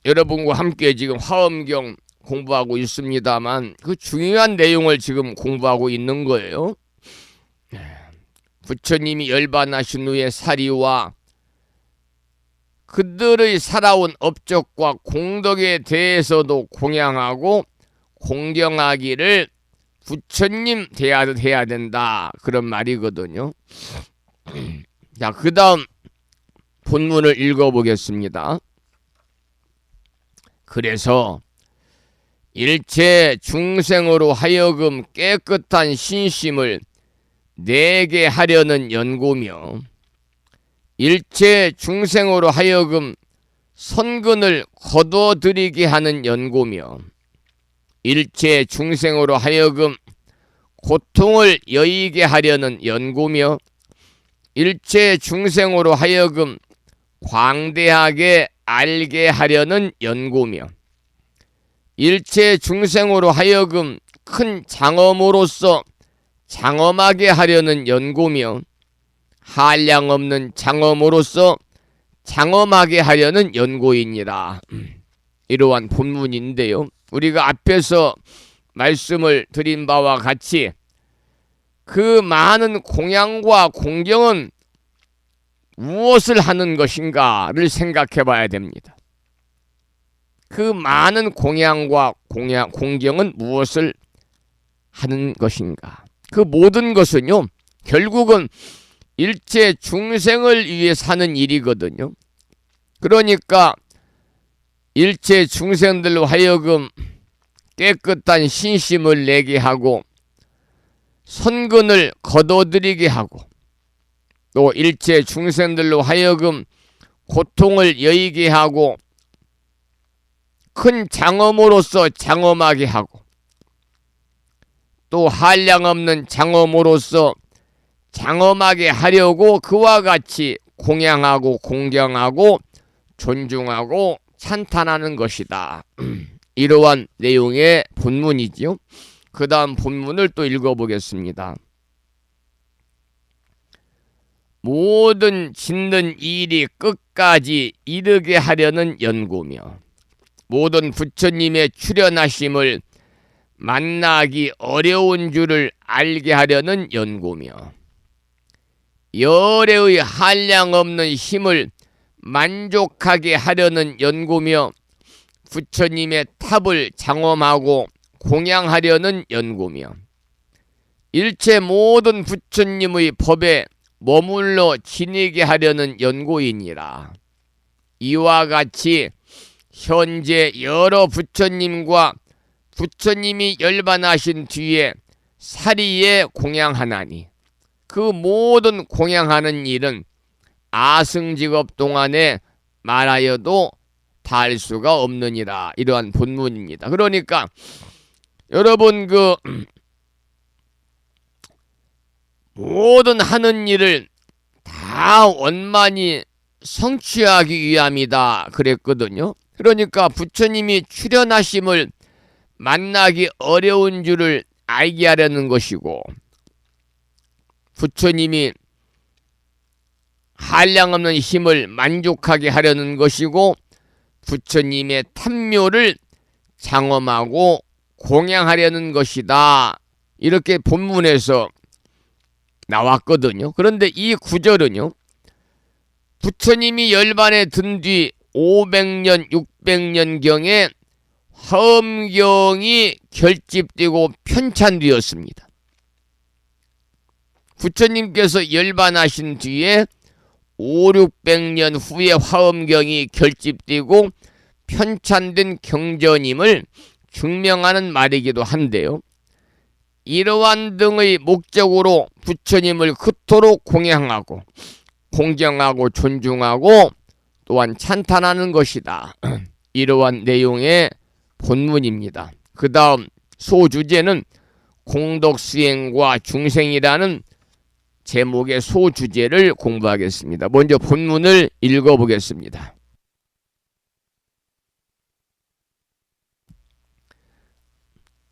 여러분과 함께 지금 화엄경 공부하고 있습니다만 그 중요한 내용을 지금 공부하고 있는 거예요. 부처님이 열반하신 후에 사리와 그들의 살아온 업적과 공덕에 대해서도 공양하고 공경하기를 부처님 대하듯 해야 된다, 그런 말이거든요. 자, 그 다음 본문을 읽어보겠습니다. 그래서 일체 중생으로 하여금 깨끗한 신심을 내게 하려는 연고며 일체 중생으로 하여금 선근을 거둬들이게 하는 연고며 일체 중생으로 하여금 고통을 여의게 하려는 연고며 일체 중생으로 하여금 광대하게 알게 하려는 연고며 일체 중생으로 하여금 큰 장엄으로서 장엄하게 하려는 연고며 한량없는 장엄으로서 장엄하게 하려는 연고이니라. 이러한 본문인데요, 우리가 앞에서 말씀을 드린 바와 같이 그 많은 공양과 공경은 무엇을 하는 것인가를 생각해 봐야 됩니다. 그 많은 공양과 공경은 무엇을 하는 것인가? 그 모든 것은요, 결국은 일체 중생을 위해 사는 일이거든요. 그러니까 일체 중생들로 하여금 깨끗한 신심을 내게 하고 선근을 거둬들이게 하고 또 일체 중생들로 하여금 고통을 여의게 하고 큰 장엄으로서 장엄하게 하고 또 한량없는 장엄으로서 장엄하게 하려고 그와 같이 공양하고 공경하고 존중하고 찬탄하는 것이다. 이러한 내용의 본문이지요. 그 다음 본문을 또 읽어보겠습니다. 모든 짓는 일이 끝까지 이르게 하려는 연고며 모든 부처님의 출현하심을 만나기 어려운 줄을 알게 하려는 연고며 열애의 한량없는 힘을 만족하게 하려는 연고며 부처님의 탑을 장엄하고 공양하려는 연고며 일체 모든 부처님의 법에 머물러 지니게 하려는 연고이니라. 이와 같이 현재 여러 부처님과 부처님이 열반하신 뒤에 사리에 공양하나니 그 모든 공양하는 일은 아승직업 동안에 말하여도 다 할 수가 없느니라. 이러한 본문입니다. 그러니까 여러분 그 모든 하는 일을 다 원만히 성취하기 위함이다 그랬거든요. 그러니까 부처님이 출현하심을 만나기 어려운 줄을 알게 하려는 것이고 부처님이 한량없는 힘을 만족하게 하려는 것이고 부처님의 탐묘를 장엄하고 공양하려는 것이다. 이렇게 본문에서 나왔거든요. 그런데 이 구절은요, 부처님이 열반에 든 뒤 500년, 600년경에 화엄경이 결집되고 편찬되었습니다. 부처님께서 열반하신 뒤에 5, 600년 후에 화엄경이 결집되고 편찬된 경전임을 증명하는 말이기도 한데요. 이러한 등의 목적으로 부처님을 그토록 공양하고 공경하고 존중하고 또한 찬탄하는 것이다. 이러한 내용의 본문입니다. 그 다음 소주제는 공덕수행과 중생이라는 제목의 소주제를 공부하겠습니다. 먼저 본문을 읽어보겠습니다.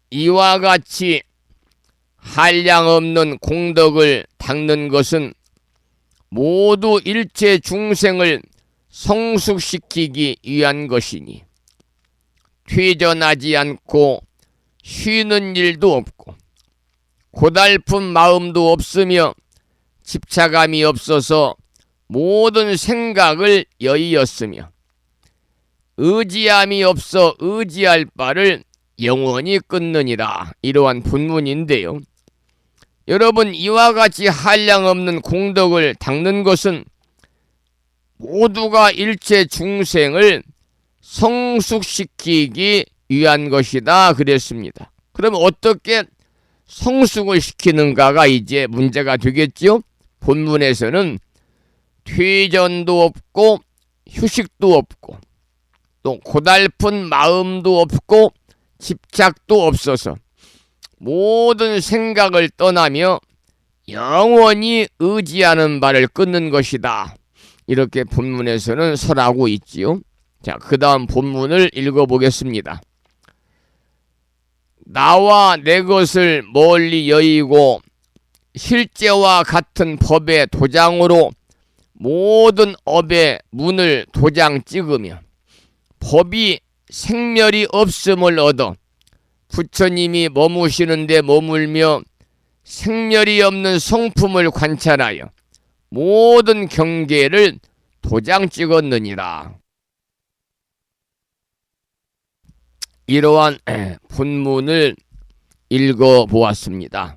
이와 같이 한량없는 공덕을 닦는 것은 모두 일체 중생을 성숙시키기 위한 것이니 퇴전하지 않고 쉬는 일도 없고 고달픈 마음도 없으며 집착감이 없어서 모든 생각을 여의었으며 의지함이 없어 의지할 바를 영원히 끊느니라. 이러한 본문인데요. 여러분, 이와 같이 한량없는 공덕을 닦는 것은 모두가 일체 중생을 성숙시키기 위한 것이다 그랬습니다. 그럼 어떻게 성숙을 시키는가가 이제 문제가 되겠죠. 본문에서는 퇴전도 없고 휴식도 없고 또 고달픈 마음도 없고 집착도 없어서 모든 생각을 떠나며 영원히 의지하는 바를 끊는 것이다. 이렇게 본문에서는 설하고 있지요. 자, 그 다음 본문을 읽어보겠습니다. 나와 내 것을 멀리 여의고 실제와 같은 법의 도장으로 모든 업의 문을 도장 찍으며 법이 생멸이 없음을 얻어 부처님이 머무시는데 머물며 생멸이 없는 성품을 관찰하여 모든 경계를 도장 찍었느니라. 이러한 본문을 읽어보았습니다.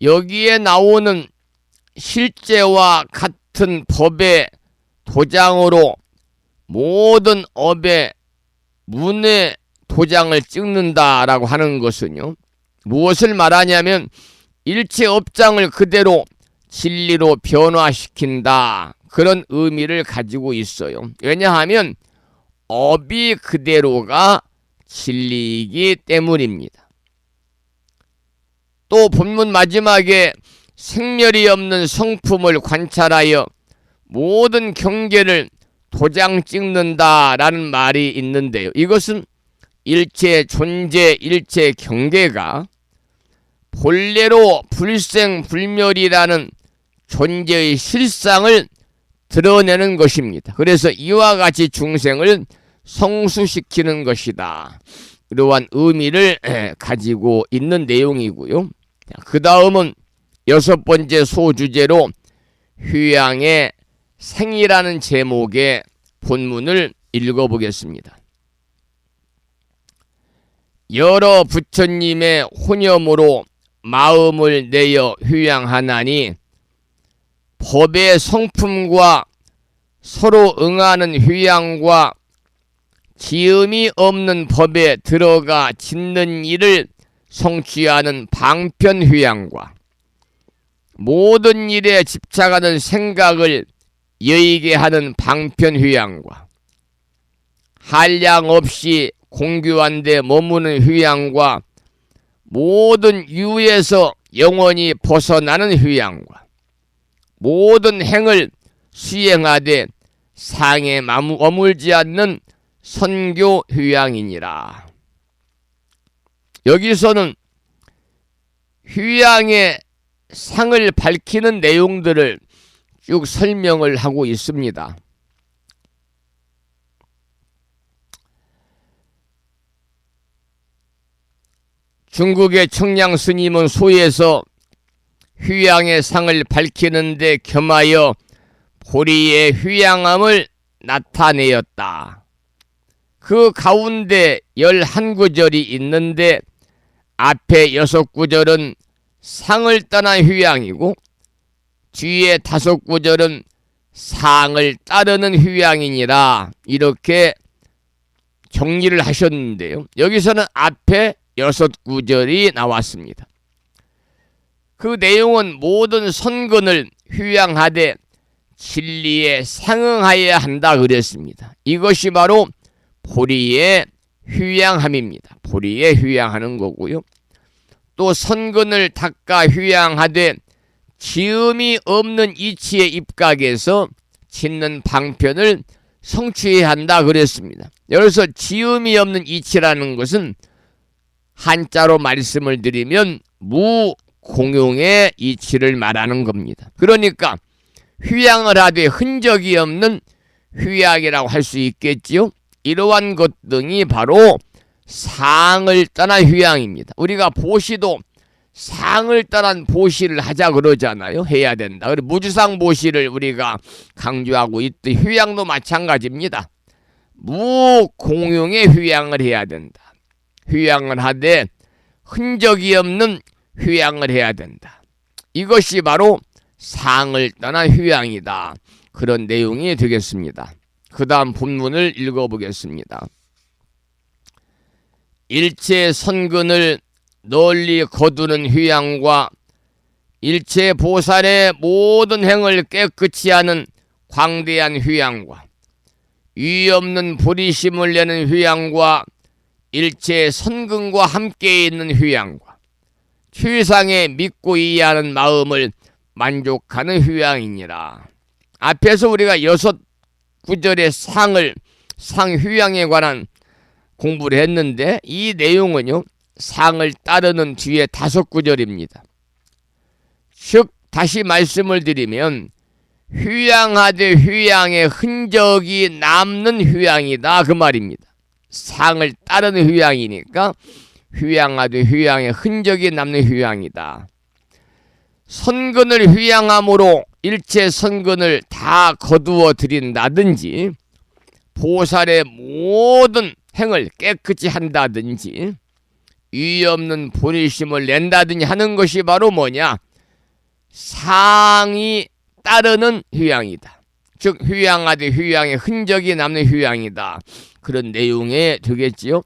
여기에 나오는 실제와 같은 법의 도장으로 모든 업의 문에 도장을 찍는다라고 하는 것은요, 무엇을 말하냐면 일체 업장을 그대로 진리로 변화시킨다, 그런 의미를 가지고 있어요. 왜냐하면 업이 그대로가 진리이기 때문입니다. 또 본문 마지막에 생멸이 없는 성품을 관찰하여 모든 경계를 도장 찍는다라는 말이 있는데요. 이것은 일체 존재, 일체 경계가 본래로 불생불멸이라는 존재의 실상을 드러내는 것입니다. 그래서 이와 같이 중생을 성수시키는 것이다. 이러한 의미를 가지고 있는 내용이고요. 그 다음은 6번째 소주제로 휴양의 생이라는 제목의 본문을 읽어보겠습니다. 여러 부처님의 혼념으로 마음을 내어 휴양하나니 법의 성품과 서로 응하는 휴양과 지음이 없는 법에 들어가 짓는 일을 성취하는 방편 휴양과 모든 일에 집착하는 생각을 여의게 하는 방편 휴양과 한량 없이 공규한 데 머무는 휴양과 모든 유에서 영원히 벗어나는 휴양과 모든 행을 수행하되 상에 머물지 않는 선교 휴양이니라. 여기서는 휴양의 상을 밝히는 내용들을 쭉 설명을 하고 있습니다. 중국의 청량 스님은 소에서 휴양의 상을 밝히는데 겸하여 보리의 휴양함을 나타내었다. 그 가운데 11구절이 있는데 앞에 6구절은 상을 떠난 휴양이고 뒤에 5구절은 상을 따르는 휴양이니라, 이렇게 정리를 하셨는데요. 여기서는 앞에 6구절이 나왔습니다. 그 내용은 모든 선근을 휴양하되 진리에 상응하여야 한다 그랬습니다. 이것이 바로 보리의 휴양함입니다. 보리에 휴양하는 거고요. 또 선근을 닦아 휴양하되 지음이 없는 이치의 입각에서 짓는 방편을 성취해야 한다 그랬습니다. 여기서 지음이 없는 이치라는 것은 한자로 말씀을 드리면 무공용의 이치를 말하는 겁니다. 그러니까 휴양을 하되 흔적이 없는 휴양이라고 할 수 있겠지요. 이러한 것 등이 바로 상을 떠난 휴양입니다. 우리가 보시도 상을 따른 보시를 하자 그러잖아요. 해야 된다. 그리고 무주상 보시를 우리가 강조하고 있듯 휴양도 마찬가지입니다. 무공용의 휴양을 해야 된다. 휴양을 하되 흔적이 없는 휴양을 해야 된다. 이것이 바로 상을 떠난 휴양이다. 그런 내용이 되겠습니다. 그 다음 본문을 읽어보겠습니다. 일체 선근을 널리 거두는 휴양과 일체 보살의 모든 행을 깨끗이 하는 광대한 휴양과 위 없는 보리심을 내는 휴양과 일체 선근과 함께 있는 휴양과 최상의 믿고 이해하는 마음을 만족하는 휴양이니라. 앞에서 우리가 6구절의 상휴양에 관한 공부를 했는데 이 내용은요 상을 따르는 뒤에 5구절입니다. 즉 다시 말씀을 드리면 휴양하되 휴양의 흔적이 남는 휴양이다 그 말입니다. 상을 따르는 휴양이니까 휴양하되 휴양의 흔적이 남는 휴양이다. 선근을 휴양함으로 일체 선근을 다 거두어 드린다든지 보살의 모든 행을 깨끗이 한다든지 위 없는 보리심을 낸다든지 하는 것이 바로 뭐냐? 상이 따르는 휴양이다. 즉 휴양하되 휴양의 흔적이 남는 휴양이다. 그런 내용이 되겠지요.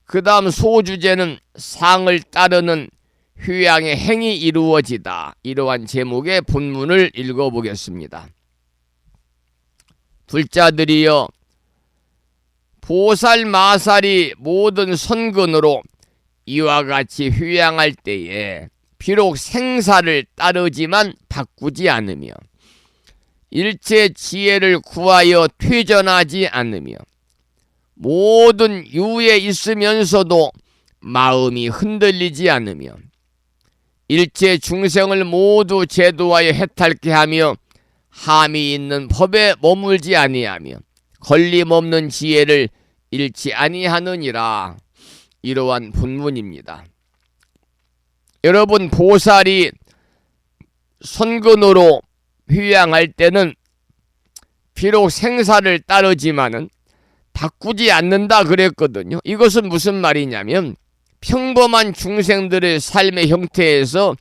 그 다음 소주제는 상을 따르는 휴양의 행이 이루어지다. 이러한 제목의 본문을 읽어보겠습니다. 불자들이여 보살 마살이 모든 선근으로 이와 같이 휴양할 때에 비록 생사를 따르지만 바꾸지 않으며 일체 지혜를 구하여 퇴전하지 않으며 모든 유에 있으면서도 마음이 흔들리지 않으며 일체 중생을 모두 제도하여 해탈케 하며 함이 있는 법에 머물지 아니하며 걸림없는 지혜를 잃지 아니하느니라. 이러한 본문입니다. 여러분 보살이 선근으로 휴양할 때는 비록 생사를 따르지만은 바꾸지 않는다 그랬거든요. 이것은 무슨 말이냐면 평범한 중생들의 삶의 형태에서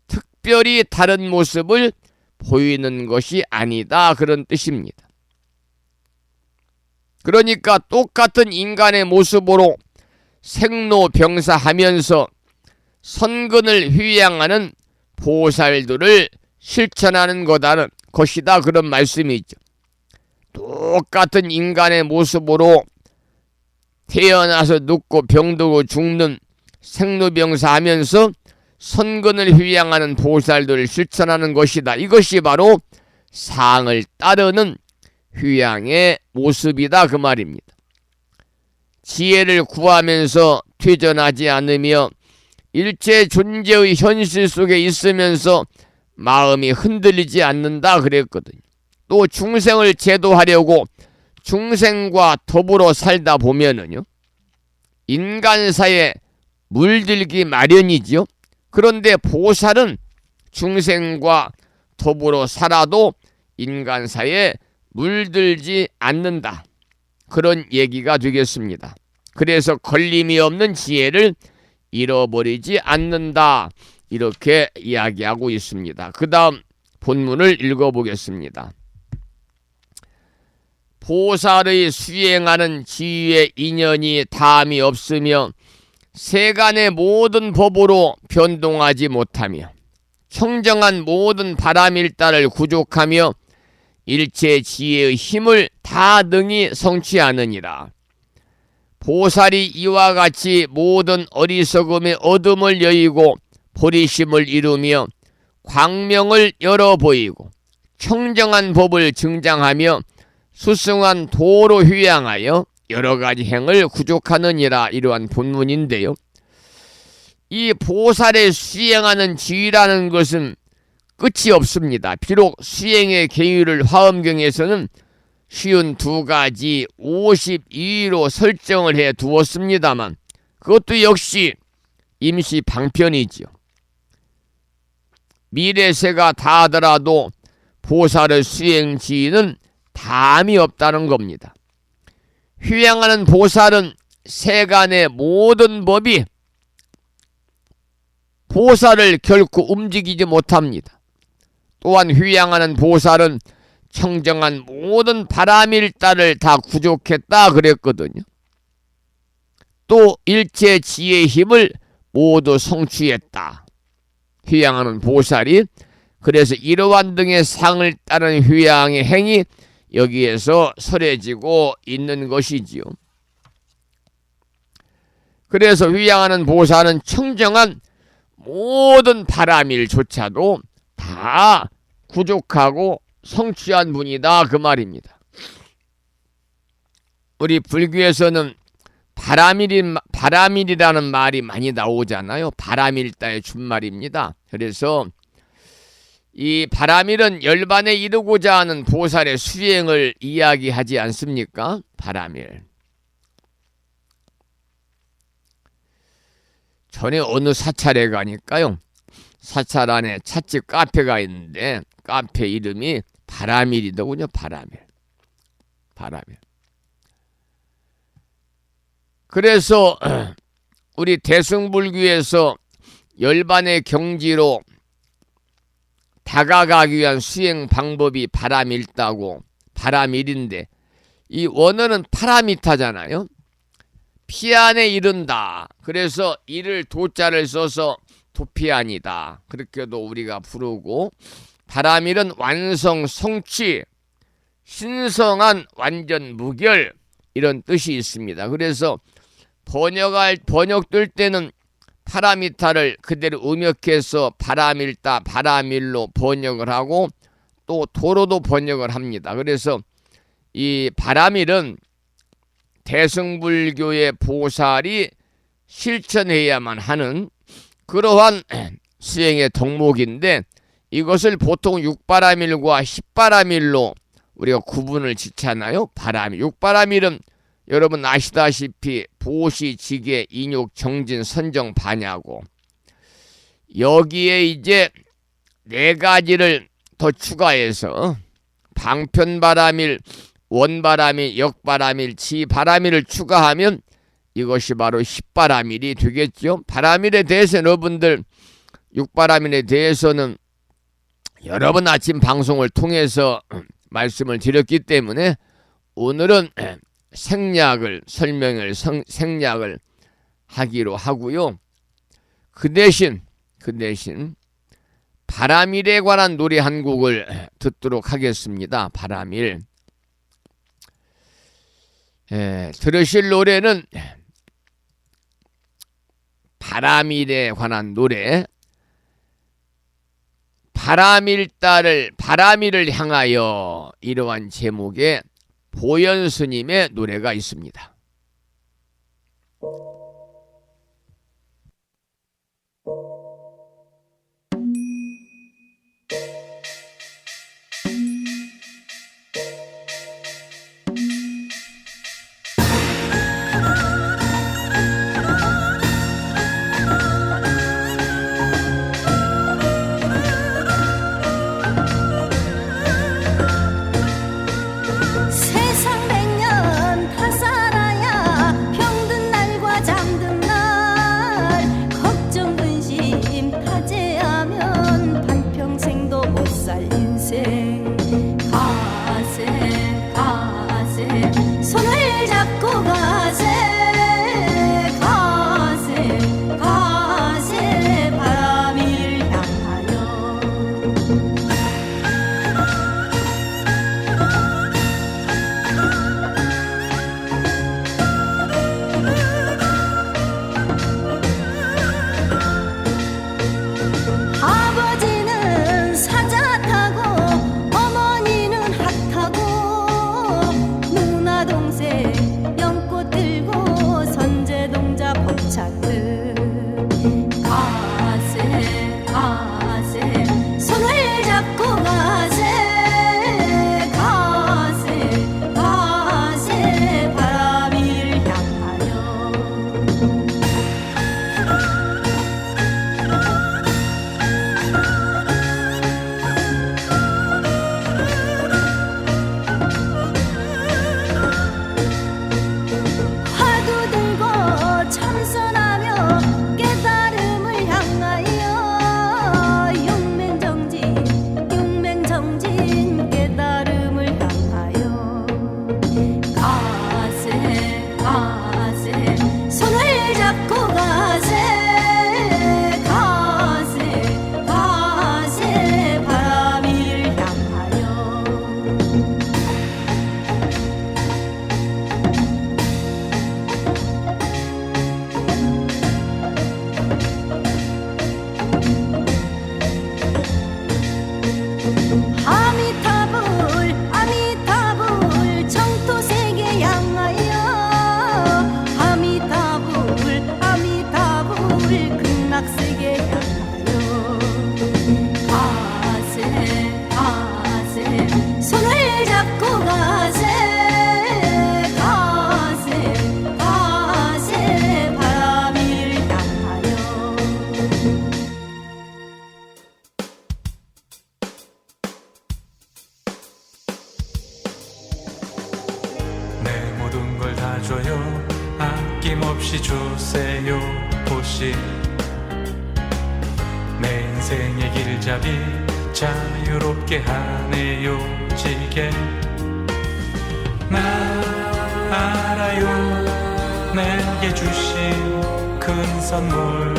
특별히 다른 모습을 보이는 것이 아니다 그런 뜻입니다. 그러니까 똑같은 인간의 모습으로 생로병사하면서 선근을 휴양하는 보살들을 실천하는 것이다 그런 말씀이죠. 똑같은 인간의 모습으로 태어나서 늙고 병들고 죽는 생로병사하면서 선근을 휴양하는 보살들을 실천하는 것이다. 이것이 바로 상을 따르는 휴양의 모습이다 그 말입니다. 지혜를 구하면서 퇴전하지 않으며 일체 존재의 현실 속에 있으면서 마음이 흔들리지 않는다 그랬거든요. 또 중생을 제도하려고 중생과 더불어 살다 보면은요 인간사에 물들기 마련이지요. 그런데 보살은 중생과 더불어 살아도 인간사에 물들지 않는다. 그런 얘기가 되겠습니다. 그래서 걸림이 없는 지혜를 잃어버리지 않는다. 이렇게 이야기하고 있습니다. 그 다음 본문을 읽어보겠습니다. 보살의 수행하는 지위의 인연이 다함이 없으며 세간의 모든 법으로 변동하지 못하며 청정한 모든 바람일다를 구족하며 일체 지혜의 힘을 다 능히 성취하느니라. 보살이 이와 같이 모든 어리석음의 어둠을 여의고 보리심을 이루며 광명을 열어 보이고 청정한 법을 증장하며 수승한 도로 휴양하여 여러 가지 행을 구족하느니라. 이러한 본문인데요. 이 보살의 수행하는 지위라는 것은 끝이 없습니다. 비록 수행의 계율을 화엄경에서는 52가지 52로 설정을 해 두었습니다만 그것도 역시 임시 방편이지요. 미래세가 다하더라도 보살의 수행 지위는 담이 없다는 겁니다. 휴양하는 보살은 세간의 모든 법이 보살을 결코 움직이지 못합니다. 또한 휴양하는 보살은 청정한 모든 바람일다를 다 구족했다 그랬거든요. 또 일체 지혜의 힘을 모두 성취했다. 휴양하는 보살이 그래서 이러한 등의 상을 따른 휴양의 행이 여기에서 설해지고 있는 것이지요. 그래서 휴양하는 보살은 청정한 모든 바람일조차도 다 구족하고 성취한 분이다 그 말입니다. 우리 불교에서는 바람일이라는 말이 많이 나오잖아요. 바람일다의 준말입니다. 그래서 이 바람일은 열반에 이르고자 하는 보살의 수행을 이야기하지 않습니까? 바람일. 전에 어느 사찰에 가니까요. 사찰 안에 찻집 카페가 있는데 카페 이름이 바람일이더군요. 바람일. 그래서 우리 대승불교에서 열반의 경지로 다가가기 위한 수행 방법이 바람일다고 바람일인데 이 원어는 파라미타잖아요. 피 안에 이른다. 그래서 이를 도자를 써서 도피안이다. 그렇게도 우리가 부르고 바람일은 완성, 성취, 신성한 완전 무결 이런 뜻이 있습니다. 그래서 번역될 때는 파라미타를 그대로 음역해서 바람일다, 바람일로 번역을 하고 또 도로도 번역을 합니다. 그래서 이 바람일은 대승불교의 보살이 실천해야만 하는 그러한 수행의 덕목인데 이것을 보통 육바람일과 십바람일로 우리가 구분을 짓잖아요. 바람일, 육바람일은 여러분 아시다시피 보시, 지계, 인욕, 정진, 선정, 반야고 여기에 이제 네 가지를 더 추가해서 방편바람일, 원바람일, 역바람일, 지바람일을 추가하면 이것이 바로 십바람일이 되겠죠. 바람일에 대해서 여러분들 육바람일에 대해서는 여러 번 아침 방송을 통해서 말씀을 드렸기 때문에 오늘은 생략을 하기로 하고요. 그 대신 바람일에 관한 노래 한 곡을 듣도록 하겠습니다. 바람일. 들으실 노래는 바람일에 관한 노래, 바람일을 향하여 이러한 제목의 보현스님의 노래가 있습니다. 세상 백년 다 살아 아낌없이 주세요 보시 내 인생의 길잡이 자유롭게 하네요 지게 나 알아요 내게 주신 큰 선물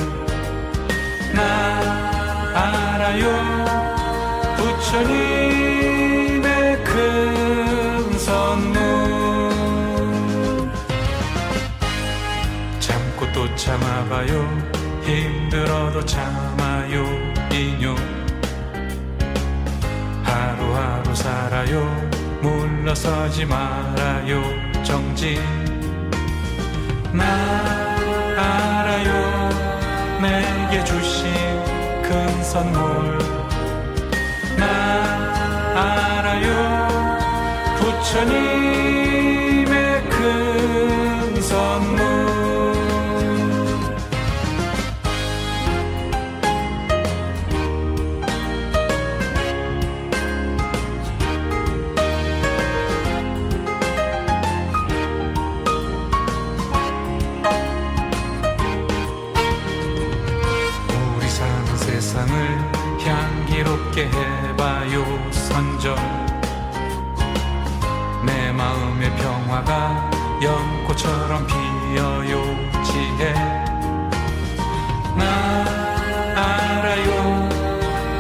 나 알아요 부처님의 큰 선물 참고 또 참아봐요 힘들어도 참아요 인용 하루하루 살아요 물러서지 말아요 정진 나 알아요 내게 주신 큰 선물 나 알아요 부처님의 큰 선물 우리 사는 세상을 향기롭게 해봐요 선절 내 마음의 평화가 연꽃처럼 피어요 지혜 나 알아요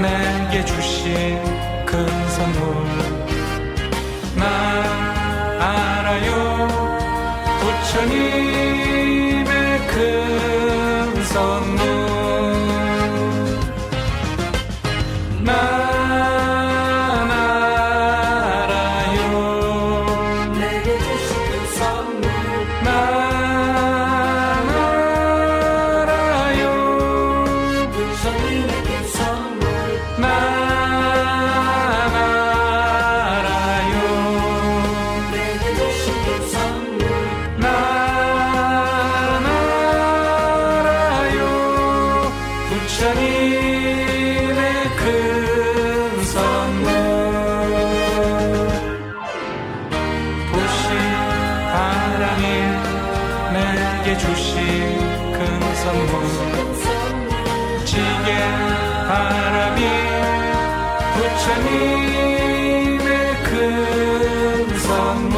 내게 주신 큰 선물 나 알아요 부처님의 큰 선물 난 알아요 내게 주신 큰 선물 난 알아요 부처님의 큰 선물 난 알아요 내게 주신 큰 선물 난 알아요 부처님의 큰 선물 보시 바람이 내게 주신 큰 선물 지게 바람이 부처님의 큰 선물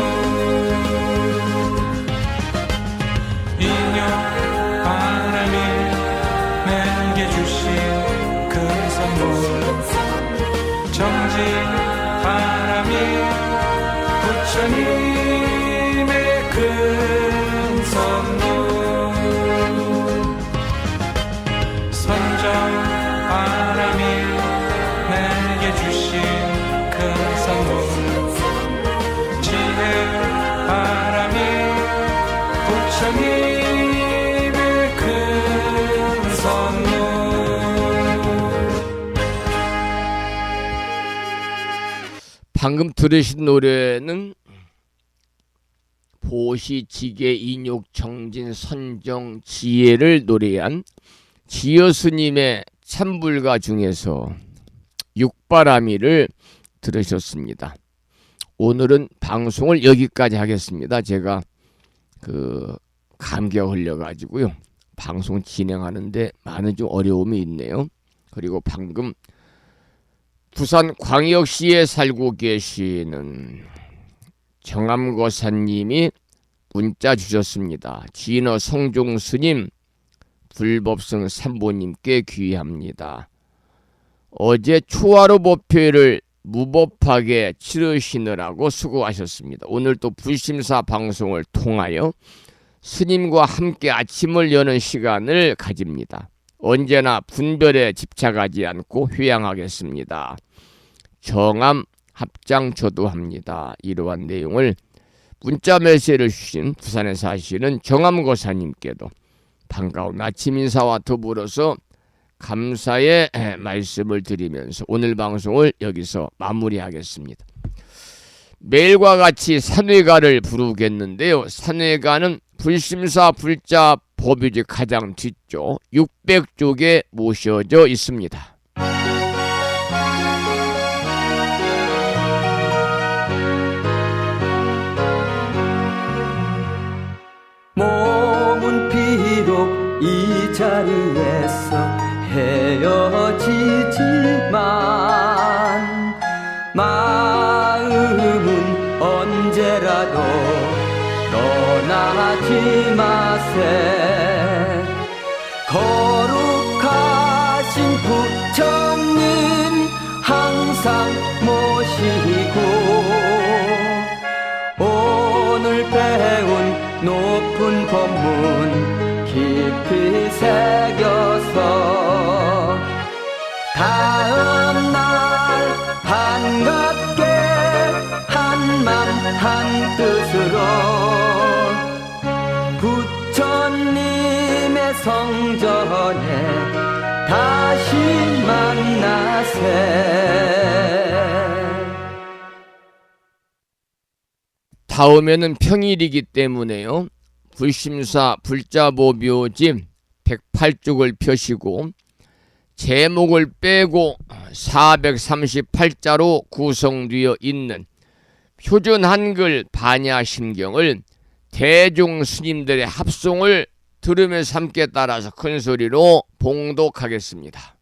인형 바람이 내게 주신 큰 선물 정지 바람이 부처님의 큰 선물 선정 바람이 내게 주신 큰 선물 지혜 바람이 부처님의 큰 선물 방금 들으신 노래는 보시지계 인욕 정진 선정 지혜를 노래한 지여 스님의 참불가 중에서 육바라밀을 들으셨습니다. 오늘은 방송을 여기까지 하겠습니다. 제가 감기가 걸려가지고요. 방송 진행하는데 많은 좀 어려움이 있네요. 그리고 방금 부산 광역시에 살고 계시는 정암거사님이 문자 주셨습니다. 진어 성종스님 불법성 삼보님께 귀합니다. 어제 초하루 법회를 무법하게 치르시느라고 수고하셨습니다. 오늘 또 불심사 방송을 통하여 스님과 함께 아침을 여는 시간을 가집니다. 언제나 분별에 집착하지 않고 휴양하겠습니다. 정암 합장 조도합니다. 이러한 내용을 문자 메시지를 주신 부산에 사시는 정암거사님께도 반가운 아침 인사와 더불어서 감사의 말씀을 드리면서 오늘 방송을 여기서 마무리하겠습니다. 매일과 같이 산회가를 부르겠는데요. 산회가는 불심사 불자 법유지 가장 뒤쪽 600쪽에 모셔져 있습니다. 몸은 자리에서 헤어지지만 마음은 언제라도 떠나지 마세. 거룩하신 부처님 항상 모시고 오늘 배운 높은 법문 깊이 새겨서 다음날 반갑게 한맘 한뜻으로 부처님의 성전에 다시 만나세. 다음에는 평일이기 때문에요. 불심사 불자보묘지 108쪽을 펴시고 제목을 빼고 438자로 구성되어 있는 표준 한글 반야심경을 대중 스님들의 합송을 들으면서 함께 따라서 큰 소리로 봉독하겠습니다.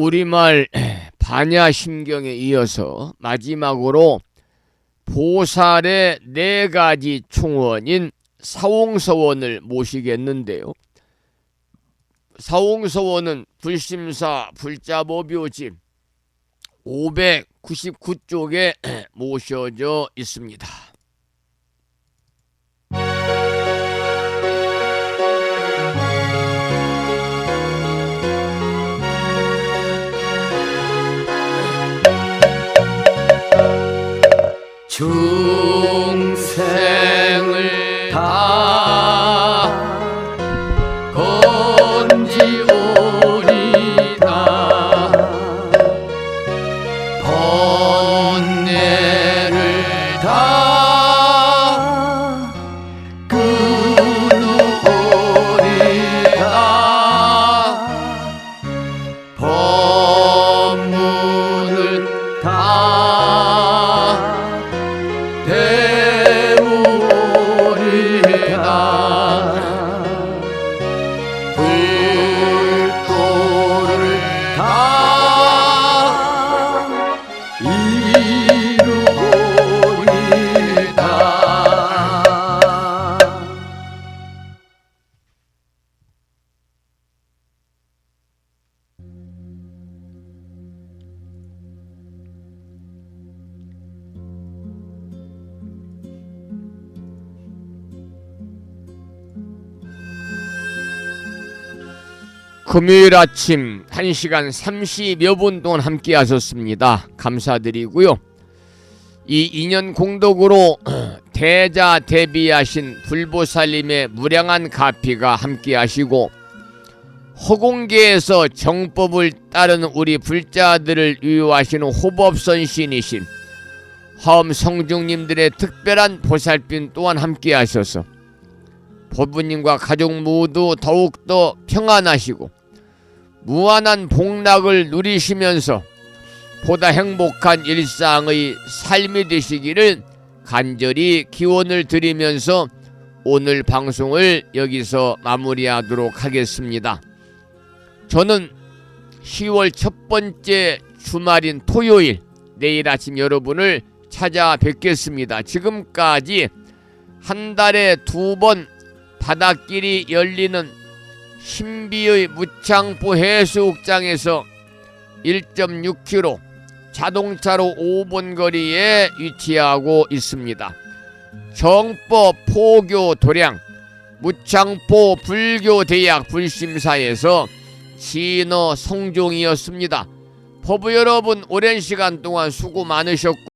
우리말 반야심경에 이어서 마지막으로 보살의 4가지 충원인 사홍서원을 모시겠는데요. 사홍서원은 불심사 불자법요집 599쪽에 모셔져 있습니다. 중생을 다 건지오리다 번뇌를 다 끊으오리다 법문을 다 배우리다 불도를 다 이루리다. 금요일 아침 1시간 30여 분 동안 함께 하셨습니다. 감사드리고요. 이 인연 공덕으로 대자대비하신 불보살님의 무량한 가피가 함께 하시고 허공계에서 정법을 따르는 우리 불자들을 위로하시는 호법선신이신 화엄 성중님들의 특별한 보살핌 또한 함께 하셔서 법부님과 가족 모두 더욱더 평안하시고 무한한 복락을 누리시면서 보다 행복한 일상의 삶이 되시기를 간절히 기원을 드리면서 오늘 방송을 여기서 마무리하도록 하겠습니다. 저는 10월 첫 번째 주말인 토요일 내일 아침 여러분을 찾아뵙겠습니다. 지금까지 한 달에 2번 바닷길이 열리는 신비의 무창포 해수욕장에서 1.6km 자동차로 5분 거리에 위치하고 있습니다. 정법 포교 도량 무창포 불교대학 불심사에서 진어 성종이었습니다. 법부 여러분 오랜 시간 동안 수고 많으셨고